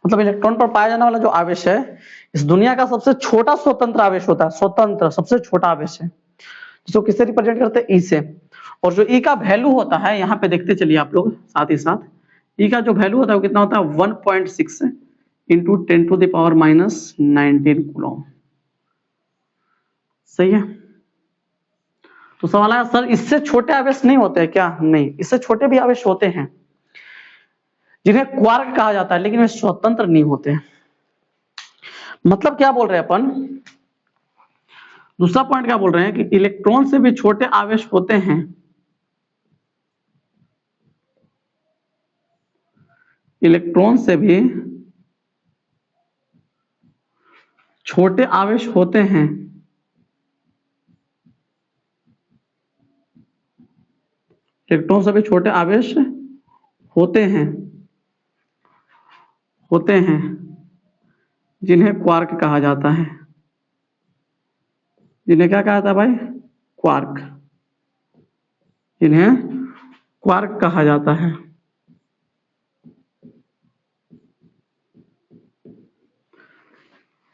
मतलब इलेक्ट्रॉन पर पाया जाने वाला जो आवेश है इस दुनिया का सबसे छोटा स्वतंत्र आवेश होता है, स्वतंत्र सबसे छोटा आवेश है, जिसको किससे रिप्रेजेंट करते हैं? ई से। और जो ई का वैल्यू होता है, यहाँ पे देखते चलिए आप लोग साथ ही साथ, ई का जो वैल्यू होता है वो कितना होता है? 1.6 इंटू 10⁻⁻⁹ कूलम। सही है। तो सवाल आया सर इससे छोटे आवेश नहीं होते हैं क्या? नहीं, इससे छोटे भी आवेश होते हैं जिन्हें क्वार्क कहा जाता है, लेकिन वे स्वतंत्र नहीं होते। मतलब क्या बोल रहे हैं अपन? दूसरा पॉइंट क्या बोल रहे हैं कि इलेक्ट्रॉन से भी छोटे आवेश होते हैं, इलेक्ट्रॉन से भी छोटे आवेश होते हैं, इलेक्ट्रॉन से भी छोटे आवेश होते हैं जिन्हें क्वार्क कहा जाता है। जिन्हें क्या कहा जाता है भाई? क्वार्क। जिन्हें क्वार्क कहा जाता है।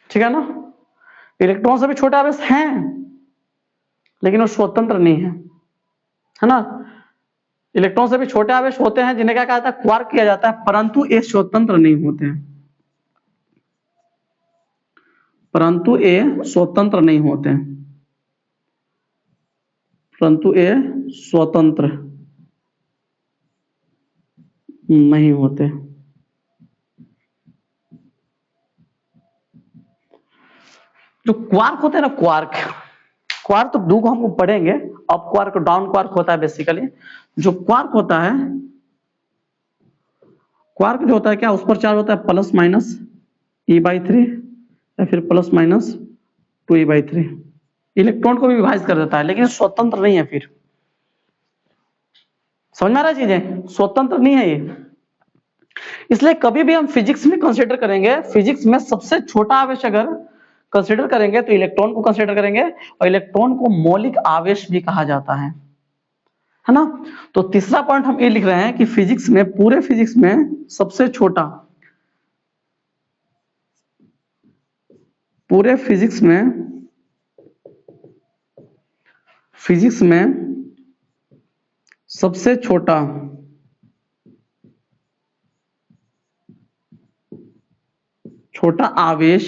ठीक है ना। इलेक्ट्रॉन से भी छोटे आवेश हैं, लेकिन वो स्वतंत्र नहीं है ना। इलेक्ट्रॉन से भी छोटे आवेश होते हैं जिन्हें क्या कहा जाता है? क्वार्क किया जाता है, परंतु ये स्वतंत्र नहीं होते हैं, परंतु ये स्वतंत्र नहीं होते, परंतु ये स्वतंत्र नहीं होते। जो क्वार्क होते हैं ना, क्वार्क तो दो को हम पढ़ेंगे, अप क्वार्क डाउन क्वार्क होता है बेसिकली। जो क्वार्क होता है, क्वार्क जो होता है क्या, उस पर चार्ज होता है +-E/3 या फिर +-2E/3। इलेक्ट्रॉन को भी विभाजित कर देता है, लेकिन स्वतंत्र नहीं है। फिर समझ में आ रहा है चीजें? स्वतंत्र नहीं है ये। इसलिए कभी भी हम फिजिक्स में कंसीडर करेंगे, फिजिक्स में सबसे छोटा आवेश अगर कंसीडर करेंगे तो इलेक्ट्रॉन को कंसीडर करेंगे, और इलेक्ट्रॉन को मौलिक आवेश भी कहा जाता है ना। तो तीसरा पॉइंट हम ये लिख रहे हैं कि फिजिक्स में, पूरे फिजिक्स में सबसे छोटा, पूरे फिजिक्स में फिजिक्स में सबसे छोटा आवेश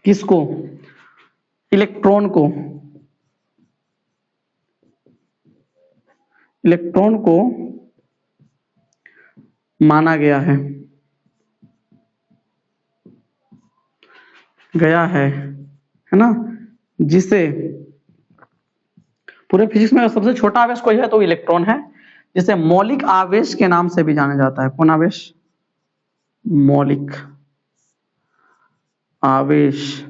किसको? इलेक्ट्रॉन को। इलेक्ट्रॉन को माना गया है ना, जिसे पूरे फिजिक्स में सबसे छोटा आवेश कोई है तो इलेक्ट्रॉन है, जिसे मौलिक आवेश के नाम से भी जाना जाता है। कौन आवेश? मौलिक आवेश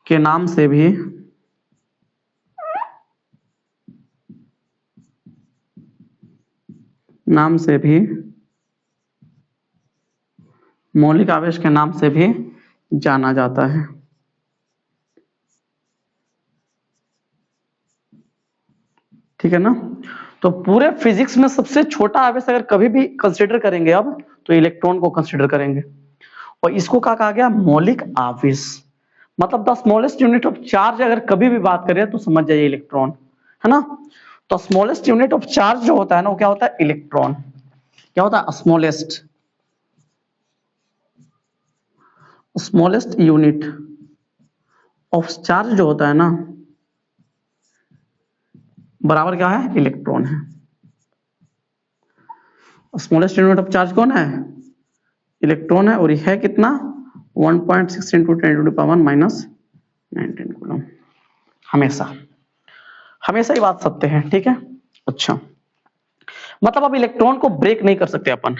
के नाम से भी मौलिक आवेश के नाम से भी जाना जाता है। ठीक है ना? तो पूरे फिजिक्स में सबसे छोटा आवेश अगर कभी भी कंसीडर करेंगे अब, तो इलेक्ट्रॉन को कंसीडर करेंगे, और इसको क्या कहा गया? मौलिक आवेश। मतलब the smallest unit of charge अगर कभी भी बात करें तो समझ जाइए इलेक्ट्रॉन, है ना? तो स्मॉलेस्ट यूनिट ऑफ चार्ज जो होता है ना, वो क्या होता है? इलेक्ट्रॉन। क्या होता है? स्मॉलेस्ट यूनिट ऑफ चार्ज जो होता है ना, बराबर क्या है? इलेक्ट्रॉन है। स्मॉलेस्ट यूनिट ऑफ चार्ज कौन है? इलेक्ट्रॉन है, और ये है कितना? 1.6 × 10⁻⁻19 कूलम। हमेशा ये बात सत्य है। ठीक है? अच्छा, मतलब अब इलेक्ट्रॉन को ब्रेक नहीं कर सकते अपन।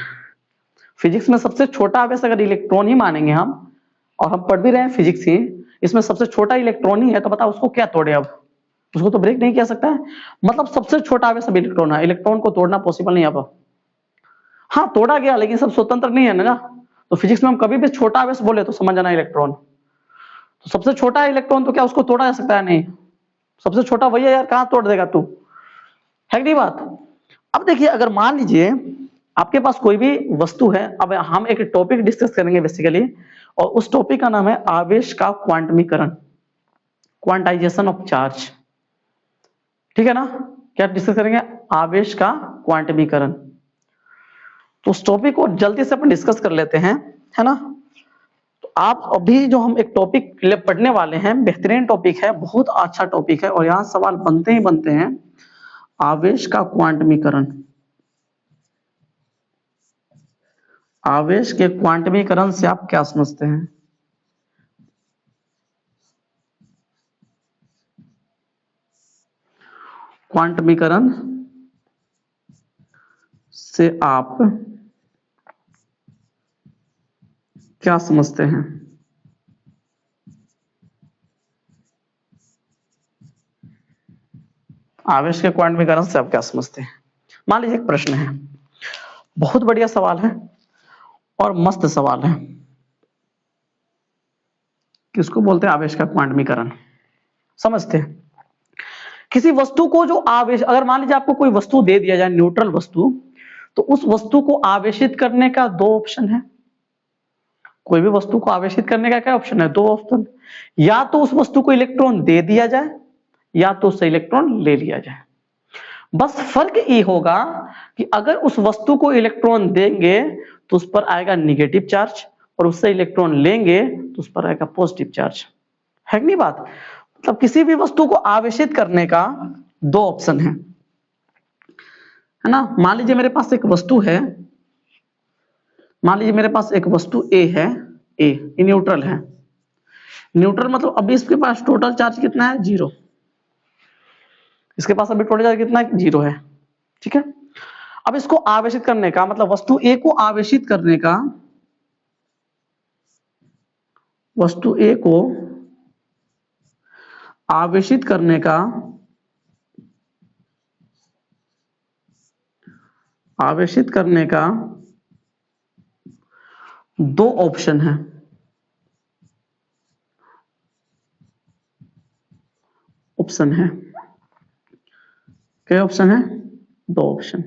फिजिक्स में सबसे छोटा आवेश अगर इलेक्ट्रॉन ही मानेंगे हम, और हम पढ़ भी रहे हैं फिजिक्स ही, इसमें सबसे छोटा इलेक्ट्रॉन ही है, तो बताओ उसको क्या तोड़े? अब उसको तो ब्रेक नहीं किया सकता है। मतलब सबसे छोटा आवेश अब इलेक्ट्रॉन है, इलेक्ट्रॉन को तोड़ना पॉसिबल नहीं। अब हाँ, तोड़ा गया, लेकिन सब स्वतंत्र नहीं है ना। तो फिजिक्स में हम कभी भी छोटा आवेश बोले तो समझ जाना इलेक्ट्रॉन। तो सबसे छोटा इलेक्ट्रॉन, तो क्या उसको तोड़ा जा सकता है? नहीं। सबसे छोटा वही है यार, कहां तोड़ देगा तू? है कि नहीं बात? अब देखिए, अगर मान लीजिए आपके पास कोई भी वस्तु है, अब हम एक टॉपिक डिस्कस करेंगे बेसिकली, और उस टॉपिक का नाम है आवेश का क्वांटमीकरण, क्वांटाइजेशन ऑफ चार्ज। ठीक है ना? क्या डिस्कस करेंगे? आवेश का क्वांटमीकरण। तो उस टॉपिक को जल्दी से अपन डिस्कस कर लेते हैं, है ना? तो आप अभी जो हम एक टॉपिक पढ़ने वाले हैं, बेहतरीन टॉपिक है, बहुत अच्छा टॉपिक है, और यहां सवाल बनते ही बनते हैं। आवेश का क्वांटमीकरण। आवेश के क्वांटमीकरण से आप क्या समझते हैं? क्वांटमीकरण से आप क्या समझते हैं? आवेश के क्वांटमीकरण से आप क्या समझते हैं? मान लीजिए एक प्रश्न है, बहुत बढ़िया सवाल है और मस्त सवाल है। किसको बोलते हैं आवेश का क्वांटमीकरण? समझते हैं? किसी वस्तु को जो आवेश, अगर मान लीजिए आपको कोई वस्तु दे दिया जाए, न्यूट्रल वस्तु, तो उस वस्तु को आवेशित करने का दो ऑप्शन है। कोई भी वस्तु को आवेशित करने का क्या ऑप्शन है? दो ऑप्शन। या तो उस वस्तु को इलेक्ट्रॉन दे दिया जाए, या तो उससे इलेक्ट्रॉन ले लिया जाए। बस फर्क ये होगा कि अगर उस वस्तु को इलेक्ट्रॉन देंगे तो उस पर आएगा निगेटिव चार्ज, और उससे इलेक्ट्रॉन लेंगे तो उस पर आएगा पॉजिटिव चार्ज। है कि नहीं बात? मतलब किसी भी वस्तु को आवेशित करने का दो ऑप्शन है ना? मान लीजिए मेरे पास एक वस्तु है, मान लीजिए मेरे पास एक वस्तु ए है, ए न्यूट्रल है। न्यूट्रल मतलब अभी इसके पास टोटल चार्ज कितना है? 0। इसके पास अभी टोटल चार्ज कितना है? 0 है। ठीक है? अब इसको आवेशित करने का मतलब वस्तु ए को आवेशित करने का, वस्तु ए को आवेशित करने का दो ऑप्शन है। क्या ऑप्शन है? दो ऑप्शन।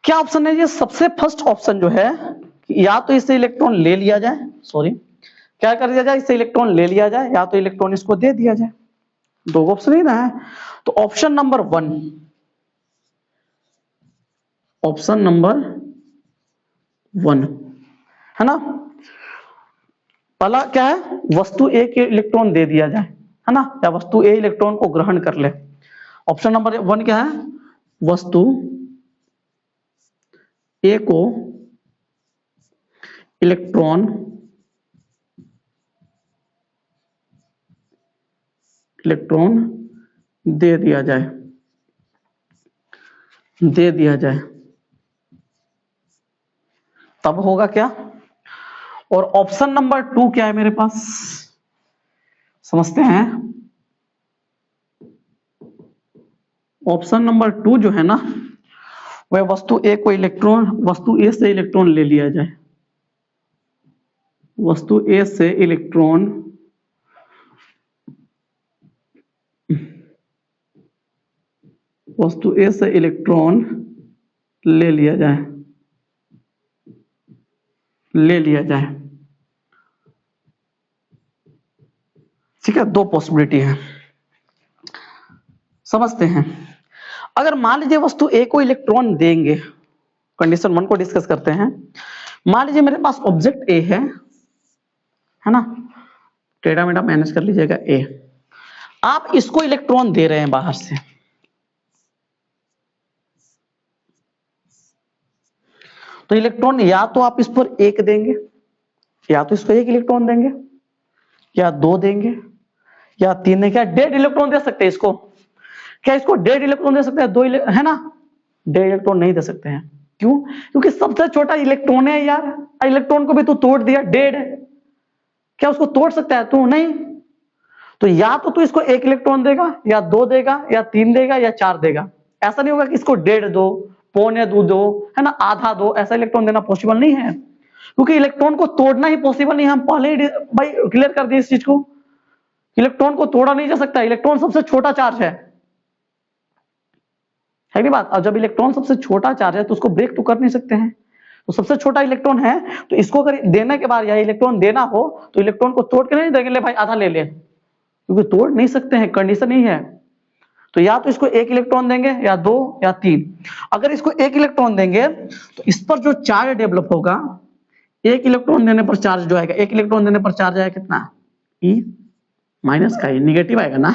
क्या ऑप्शन है? ये सबसे फर्स्ट ऑप्शन जो है, या तो इससे इलेक्ट्रॉन ले लिया जाए, सॉरी, क्या कर दिया जाए, इससे इलेक्ट्रॉन ले लिया जाए या तो इलेक्ट्रॉन इसको दे दिया जाए। दो ऑप्शन ही ना है, तो ऑप्शन नंबर 1, ऑप्शन नंबर 1 है ना। पहला क्या है, वस्तु ए के इलेक्ट्रॉन दे दिया जाए, है ना, या वस्तु ए इलेक्ट्रॉन को ग्रहण कर ले। ऑप्शन नंबर 1 क्या है, वस्तु ए को इलेक्ट्रॉन दे दिया जाए, तब होगा क्या। और ऑप्शन नंबर 2 क्या है मेरे पास, समझते हैं। ऑप्शन नंबर 2 जो है ना, वह वस्तु ए को इलेक्ट्रॉन, वस्तु ए से इलेक्ट्रॉन ले लिया जाए, वस्तु ए से इलेक्ट्रॉन ले लिया जाए, ठीक है। दो पॉसिबिलिटी है, समझते हैं। अगर मान लीजिए वस्तु ए को इलेक्ट्रॉन देंगे, कंडीशन 1 को डिस्कस करते हैं। मान लीजिए मेरे पास ऑब्जेक्ट ए है ना, टेढ़ा मेढ़ा मैनेज कर लीजिएगा ए, आप इसको इलेक्ट्रॉन दे रहे हैं बाहर से, तो इलेक्ट्रॉन या तो आप इस पर 1 देंगे, या तो इसको 1 इलेक्ट्रॉन देंगे, या 2 देंगे, या 3 देंगे। क्या 1.5 इलेक्ट्रॉन दे सकते हैं इसको, क्या इसको 1.5 इलेक्ट्रॉन दे सकते हैं, 2 है ना, 1.5 इलेक्ट्रॉन नहीं दे सकते हैं। क्यों, क्योंकि सबसे छोटा इलेक्ट्रॉन है यार, इलेक्ट्रॉन को भी तू तोड़ दिया, 1.5, क्या उसको तोड़ सकता है तू, नहीं। तो या तो तू इसको 1 इलेक्ट्रॉन देगा, या 2 देगा, या 3 देगा, या 4 देगा। ऐसा नहीं होगा कि इसको 1.5 दो, पौने दो, है ना, आधा दो, ऐसा इलेक्ट्रॉन देना पॉसिबल नहीं है, क्योंकि इलेक्ट्रॉन को तोड़ना ही पॉसिबल नहीं है। हम पहले ही भाई क्लियर कर दिए इस चीज को, इलेक्ट्रॉन को तोड़ा नहीं जा सकता, इलेक्ट्रॉन सबसे छोटा चार्ज है नहीं बात। और जब इलेक्ट्रॉन सबसे छोटा चार्ज है तो उसको ब्रेक तो कर नहीं सकते हैं, तो सबसे छोटा इलेक्ट्रॉन है, तो इसको अगर देने के बाद या इलेक्ट्रॉन देना हो तो इलेक्ट्रॉन को तोड़ के नहीं देंगे, ले भाई आधा ले ले, क्योंकि तोड़ नहीं सकते हैं, कंडीशन नहीं है। तो या तो इसको 1 इलेक्ट्रॉन देंगे, या 2, या 3। अगर इसको 1 इलेक्ट्रॉन देंगे तो इस पर जो चार्ज डेवलप होगा, 1 इलेक्ट्रॉन देने पर चार्ज जो आएगा, 1 इलेक्ट्रॉन देने पर चार्ज आएगा कितना, ई माइनस का, निगेटिव आएगा ना,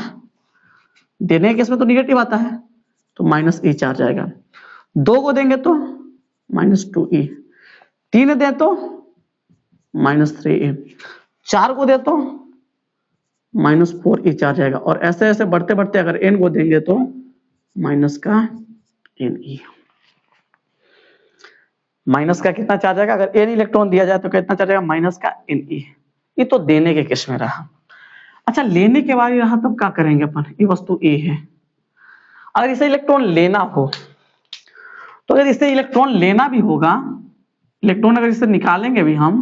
देने के केस में तो निगेटिव आता है, तो माइनस ई चार्ज आएगा। 2 को देंगे तो -2e, 3 दे तो -3e, 4 को दे तो -4e चार्ज आएगा। और ऐसे ऐसे बढ़ते बढ़ते अगर n को देंगे तो माइनस का ne, माइनस का कितना चार्ज आएगा, अगर n इलेक्ट्रॉन दिया जाए तो कितना चार्ज आएगा, माइनस का ne। ये तो देने के केस में रहा। अच्छा, लेने के बाद रहा, तब क्या करेंगे अपन, ये वस्तु A है, अगर इसे इलेक्ट्रॉन लेना हो, तो अगर इसे इलेक्ट्रॉन लेना भी होगा, इलेक्ट्रॉन अगर इसे निकालेंगे भी हम,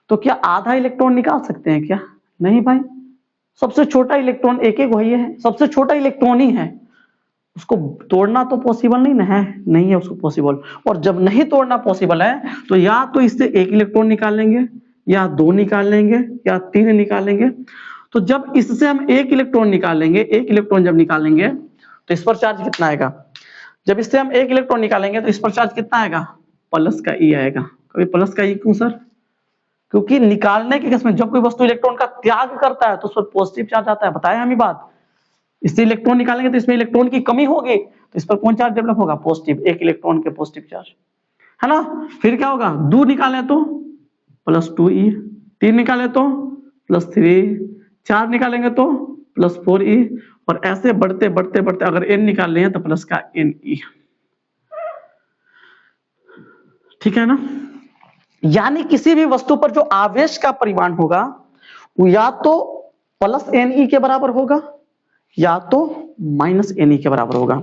तो क्या आधा इलेक्ट्रॉन निकाल सकते हैं क्या, नहीं भाई। सबसे छोटा इलेक्ट्रॉन एक वही है, सबसे छोटा इलेक्ट्रॉन ही है, उसको तोड़ना तो पॉसिबल नहीं ना है, नहीं है उसको पॉसिबल। और जब नहीं तोड़ना पॉसिबल है तो या तो इससे 1 इलेक्ट्रॉन निकाल लेंगे, या 2 निकाल लेंगे, या 3 निकालेंगे। तो जब इससे हम 1 इलेक्ट्रॉन निकालेंगे, 1 इलेक्ट्रॉन जब निकालेंगे तो इस पर चार्ज कितना आएगा, जब इससे हम 1 इलेक्ट्रॉन निकालेंगे तो इस पर चार्ज कितना आएगा, प्लस का ई आएगा। कभी प्लस का ई क्यों सर, क्योंकि निकालने के केस में जब कोई वस्तु इलेक्ट्रॉन का त्याग करता है तो उस पर पॉजिटिव चार्ज आता है, बताया हम ये बात। इससे इलेक्ट्रॉन निकालेंगे तो इसमें इलेक्ट्रॉन की कमी होगी, तो इस पर कौन चार्ज डेवलप होगा, पॉजिटिव, 1 इलेक्ट्रॉन के पॉजिटिव चार्ज, है ना। फिर क्या होगा, 2 निकाले तो +2e, 3 निकाले तो +3, 4 निकालेंगे तो +4e, और ऐसे बढ़ते बढ़ते बढ़ते अगर n निकाल लें तो प्लस का ne, ठीक है ना। यानी किसी भी वस्तु पर जो आवेश का परिमाण होगा वो या तो +ne के बराबर होगा, या तो -ne के बराबर होगा।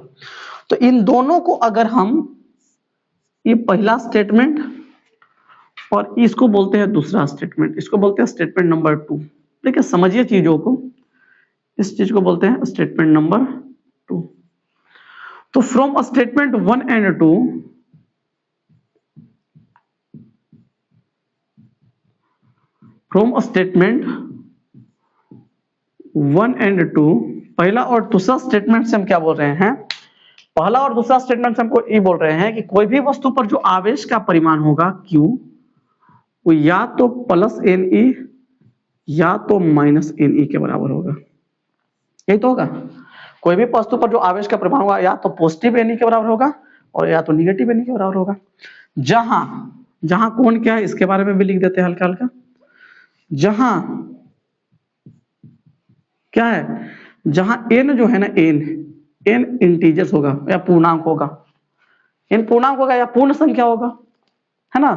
तो इन दोनों को अगर हम, ये पहला स्टेटमेंट और इसको बोलते हैं दूसरा स्टेटमेंट, इसको बोलते हैं स्टेटमेंट नंबर 2। देखिए समझिए चीजों को, इस चीज को बोलते हैं स्टेटमेंट नंबर 2। तो from statement 1 and 2 from statement 1 and 2, पहला और दूसरा स्टेटमेंट से हम क्या बोल रहे हैं, पहला और दूसरा स्टेटमेंट से हमको ये बोल रहे हैं कि कोई भी वस्तु पर जो आवेश का परिमाण होगा Q, वो या तो प्लस Ne या तो माइनस Ne के बराबर होगा। यही तो होगा, कोई भी वस्तु पर जो आवेश का परिमाण होगा या तो पॉजिटिव Ne के बराबर होगा और या तो निगेटिव Ne के बराबर होगा। जहां जहां कौन क्या है इसके बारे में भी लिख देते हैं हल्का हल्का। जहां क्या है, जहां n जो है ना, n इंटीजर्स होगा या पूर्णांक होगा, n पूर्णांक होगा या पूर्ण संख्या होगा, है ना।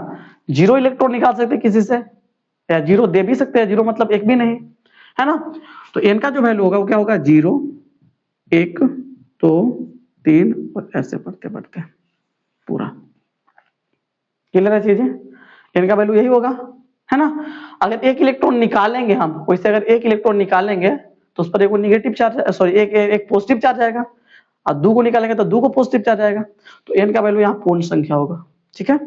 0 इलेक्ट्रॉन निकाल सकते किसी से या 0 दे भी सकते हैं, 0 मतलब एक भी नहीं, है ना। तो n का जो वैल्यू होगा वो क्या होगा, 0 1 2 3 और ऐसे बढ़ते बढ़ते पूरा। क्लियर है चीजें, n का वैल्यू यही होगा, है ना। अगर एक इलेक्ट्रॉन निकालेंगे हम, वैसे अगर एक इलेक्ट्रॉन निकालेंगे तो उस पर एक निगेटिव चार्ज, सॉरी एक पॉजिटिव चार्ज आएगा, और 2 को निकालेंगे तो 2 को पॉजिटिव चार्ज आएगा। तो n का वैल्यू यहाँ पूर्ण संख्या होगा, ठीक है।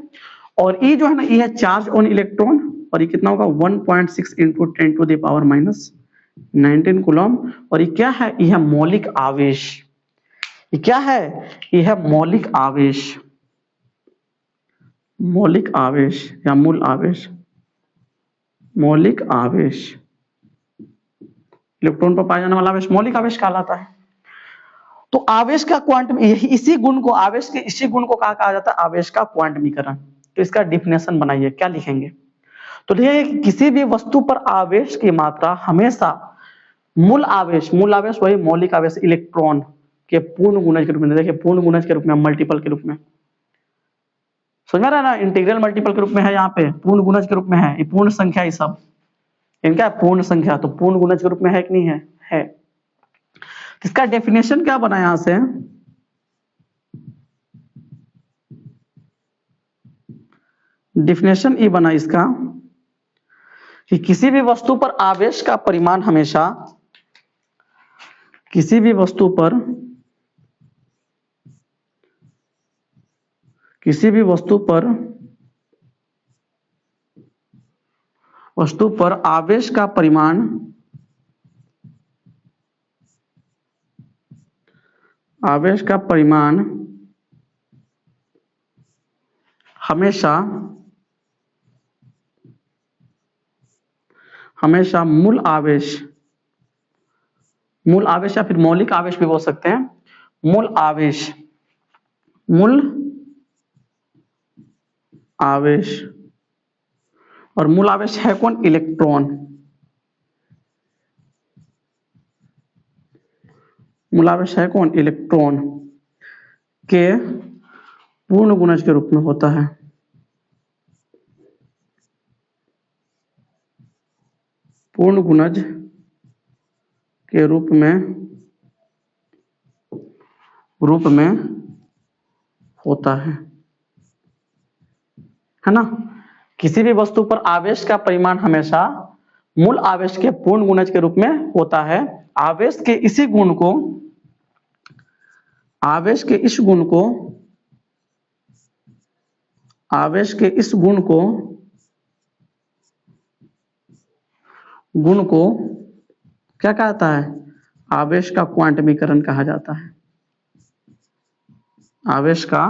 और E जो है ना, E है चार्ज ऑन इलेक्ट्रॉन, और ये कितना होगा 1.6 into 10 to the power minus 19 coulomb. और ये क्या है, ये है मौलिक आवेश। ये क्या है, ये है मौलिक आवेश, मौलिक आवेश या मूल आवेश, मौलिक आवेश। इलेक्ट्रॉन पर पाया जाने वाला आवेश मौलिक आवेश कहलाता है। तो आवेश का क्वांटम, इसी गुण को, आवेश के इसी गुण को कहा जाता है आवेश का क्वांटमीकरण। तो इसका डिफिनेशन बनाइए, क्या लिखेंगे, तो लिखिए किसी भी वस्तु पर आवेश की मात्रा हमेशा मूल आवेश वही मौलिक आवेश इलेक्ट्रॉन के पूर्ण गुणज के रूप में, देखिए पूर्ण गुणज के रूप में, मल्टीपल के रूप में, समझ में रहा है ना, इंटीग्रल मल्टीपल के रूप में है, यहाँ पे पूर्ण गुणज के रूप में है, ये पूर्ण संख्या, ये सब इनका पूर्ण संख्या, तो पूर्ण गुणज के रूप में है कि नहीं है, है। इसका डेफिनेशन क्या बना यहां से, डेफिनेशन ये बना इसका कि किसी भी वस्तु पर आवेश का परिमाण हमेशा, किसी भी वस्तु पर, किसी भी वस्तु पर आवेश का परिमाण, आवेश का परिमाण हमेशा मूल आवेश या फिर मौलिक आवेश भी बोल सकते हैं, मूल आवेश और मूल आवेश है कौन, इलेक्ट्रॉन। मूल आवेश है कौन, इलेक्ट्रॉन के पूर्ण गुणज के रूप में होता है, पूर्ण गुणज के रूप में होता है ना। किसी भी वस्तु पर आवेश का परिमाण हमेशा मूल आवेश के पूर्ण गुणज के रूप में होता है। आवेश के इसी गुण को, आवेश के इस गुण को क्या कहता है, आवेश का क्वांटमीकरण कहा जाता है, आवेश का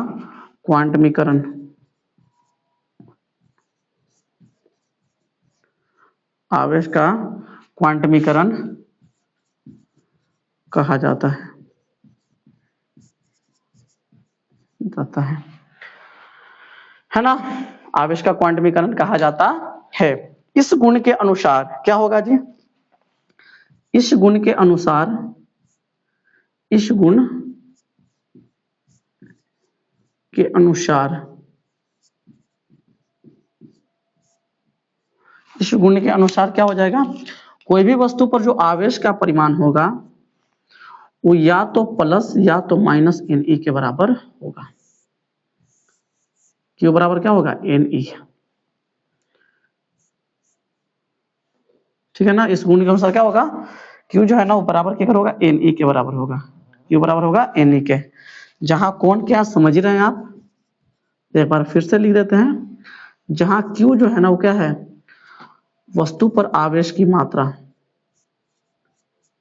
क्वांटमीकरण, आवेश का क्वांटमीकरण कहा जाता है ना। आवेश का क्वांटमीकरण कहा जाता है। इस गुण के अनुसार क्या होगा जी, इस गुण के अनुसार, इस गुण के अनुसार, इस गुण के अनुसार क्या हो जाएगा, कोई भी वस्तु पर जो आवेश का परिमाण होगा वो या तो प्लस या तो माइनस Ne के बराबर होगा। क्यों बराबर क्या होगा, Ne, ठीक है ना। इस गुण के अनुसार क्या होगा, Q जो है ना वो बराबर क्या होगा, Ne के बराबर होगा। Q बराबर होगा Ne के। जहां कौन क्या समझ रहे हैं आप, एक बार फिर से लिख देते हैं। जहां Q जो है ना वो क्या है, वस्तु पर आवेश की मात्रा,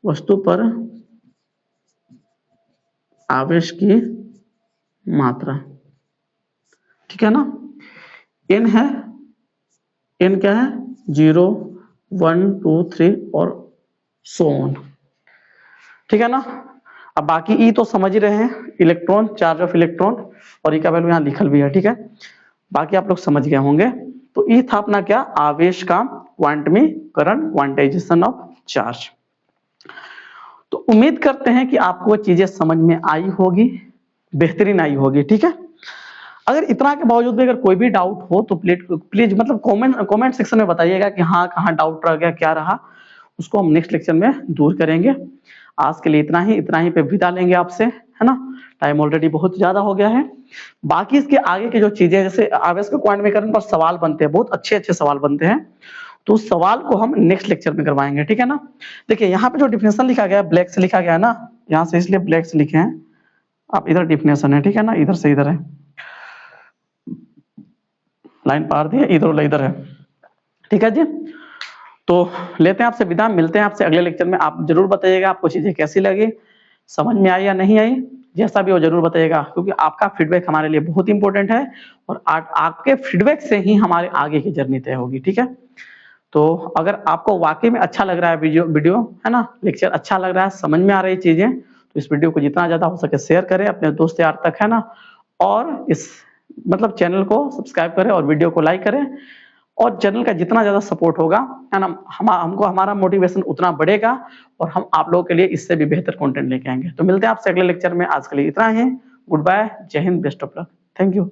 वस्तु पर आवेश की मात्रा, ठीक है ना। n है, n क्या है 0 1 2 3 और so on, ठीक है ना। अब बाकी E तो समझ ही रहे हैं, इलेक्ट्रॉन, चार्ज ऑफ इलेक्ट्रॉन, और E का वैल्यू यहाँ लिखल भी है, ठीक है। बाकी आप लोग समझ गए होंगे। तो E था अपना क्या, आवेश का क्वांटमीकरण, क्वांटाइजेशन ऑफ चार्ज। तो उम्मीद करते हैं कि आपको चीजें समझ में आई होगी, बेहतरीन आई होगी, ठीक है। अगर इतना के बावजूद भी अगर कोई भी डाउट हो तो प्लीज मतलब कमेंट सेक्शन में बताइएगा कि हाँ कहाँ डाउट रह गया, क्या रहा, उसको हम नेक्स्ट लेक्चर में दूर करेंगे। आज के लिए इतना ही पे विदा लेंगे आपसे, है ना। टाइम ऑलरेडी बहुत ज्यादा हो गया है। बाकी इसके आगे की जो चीजें, जैसे आवेश के क्वांटमीकरण पर सवाल बनते हैं, बहुत अच्छे अच्छे सवाल बनते हैं, तो उस सवाल को हम नेक्स्ट लेक्चर में करवाएंगे, ठीक है ना। देखिए यहाँ पे जो डिफिनेशन लिखा गया है, ब्लैक से लिखा गया है ना, यहाँ से इसलिए ब्लैक से लिखे हैं, आप इधर डिफिनेशन है, ठीक है ना, इधर से इधर है, लाइन पार दी है, इधर है, ठीक है जी। तो लेते हैं आपसे विदा, मिलते हैं आपसे अगले लेक्चर में। आप जरूर बताइएगा आपको चीजें कैसी लगी, समझ में आई या नहीं आई, जैसा भी हो जरूर बताइएगा, क्योंकि आपका फीडबैक हमारे लिए बहुत इंपॉर्टेंट है, और आपके फीडबैक से ही हमारे आगे की जर्नी तय होगी, ठीक है। तो अगर आपको वाकई में अच्छा लग रहा है वीडियो है ना, लेक्चर अच्छा लग रहा है, समझ में आ रही चीजें, तो इस वीडियो को जितना ज्यादा हो सके शेयर करें अपने दोस्त यार तक, है ना। और इस मतलब चैनल को सब्सक्राइब करें और वीडियो को लाइक करें, और चैनल का जितना ज्यादा सपोर्ट होगा, है ना, हमको हमारा मोटिवेशन उतना बढ़ेगा, और हम आप लोगों के लिए इससे भी बेहतर कंटेंट लेके आएंगे। तो मिलते हैं आपसे अगले लेक्चर में, आज के लिए इतना ही, गुड बाय, जय Hind, best of luck, thank you.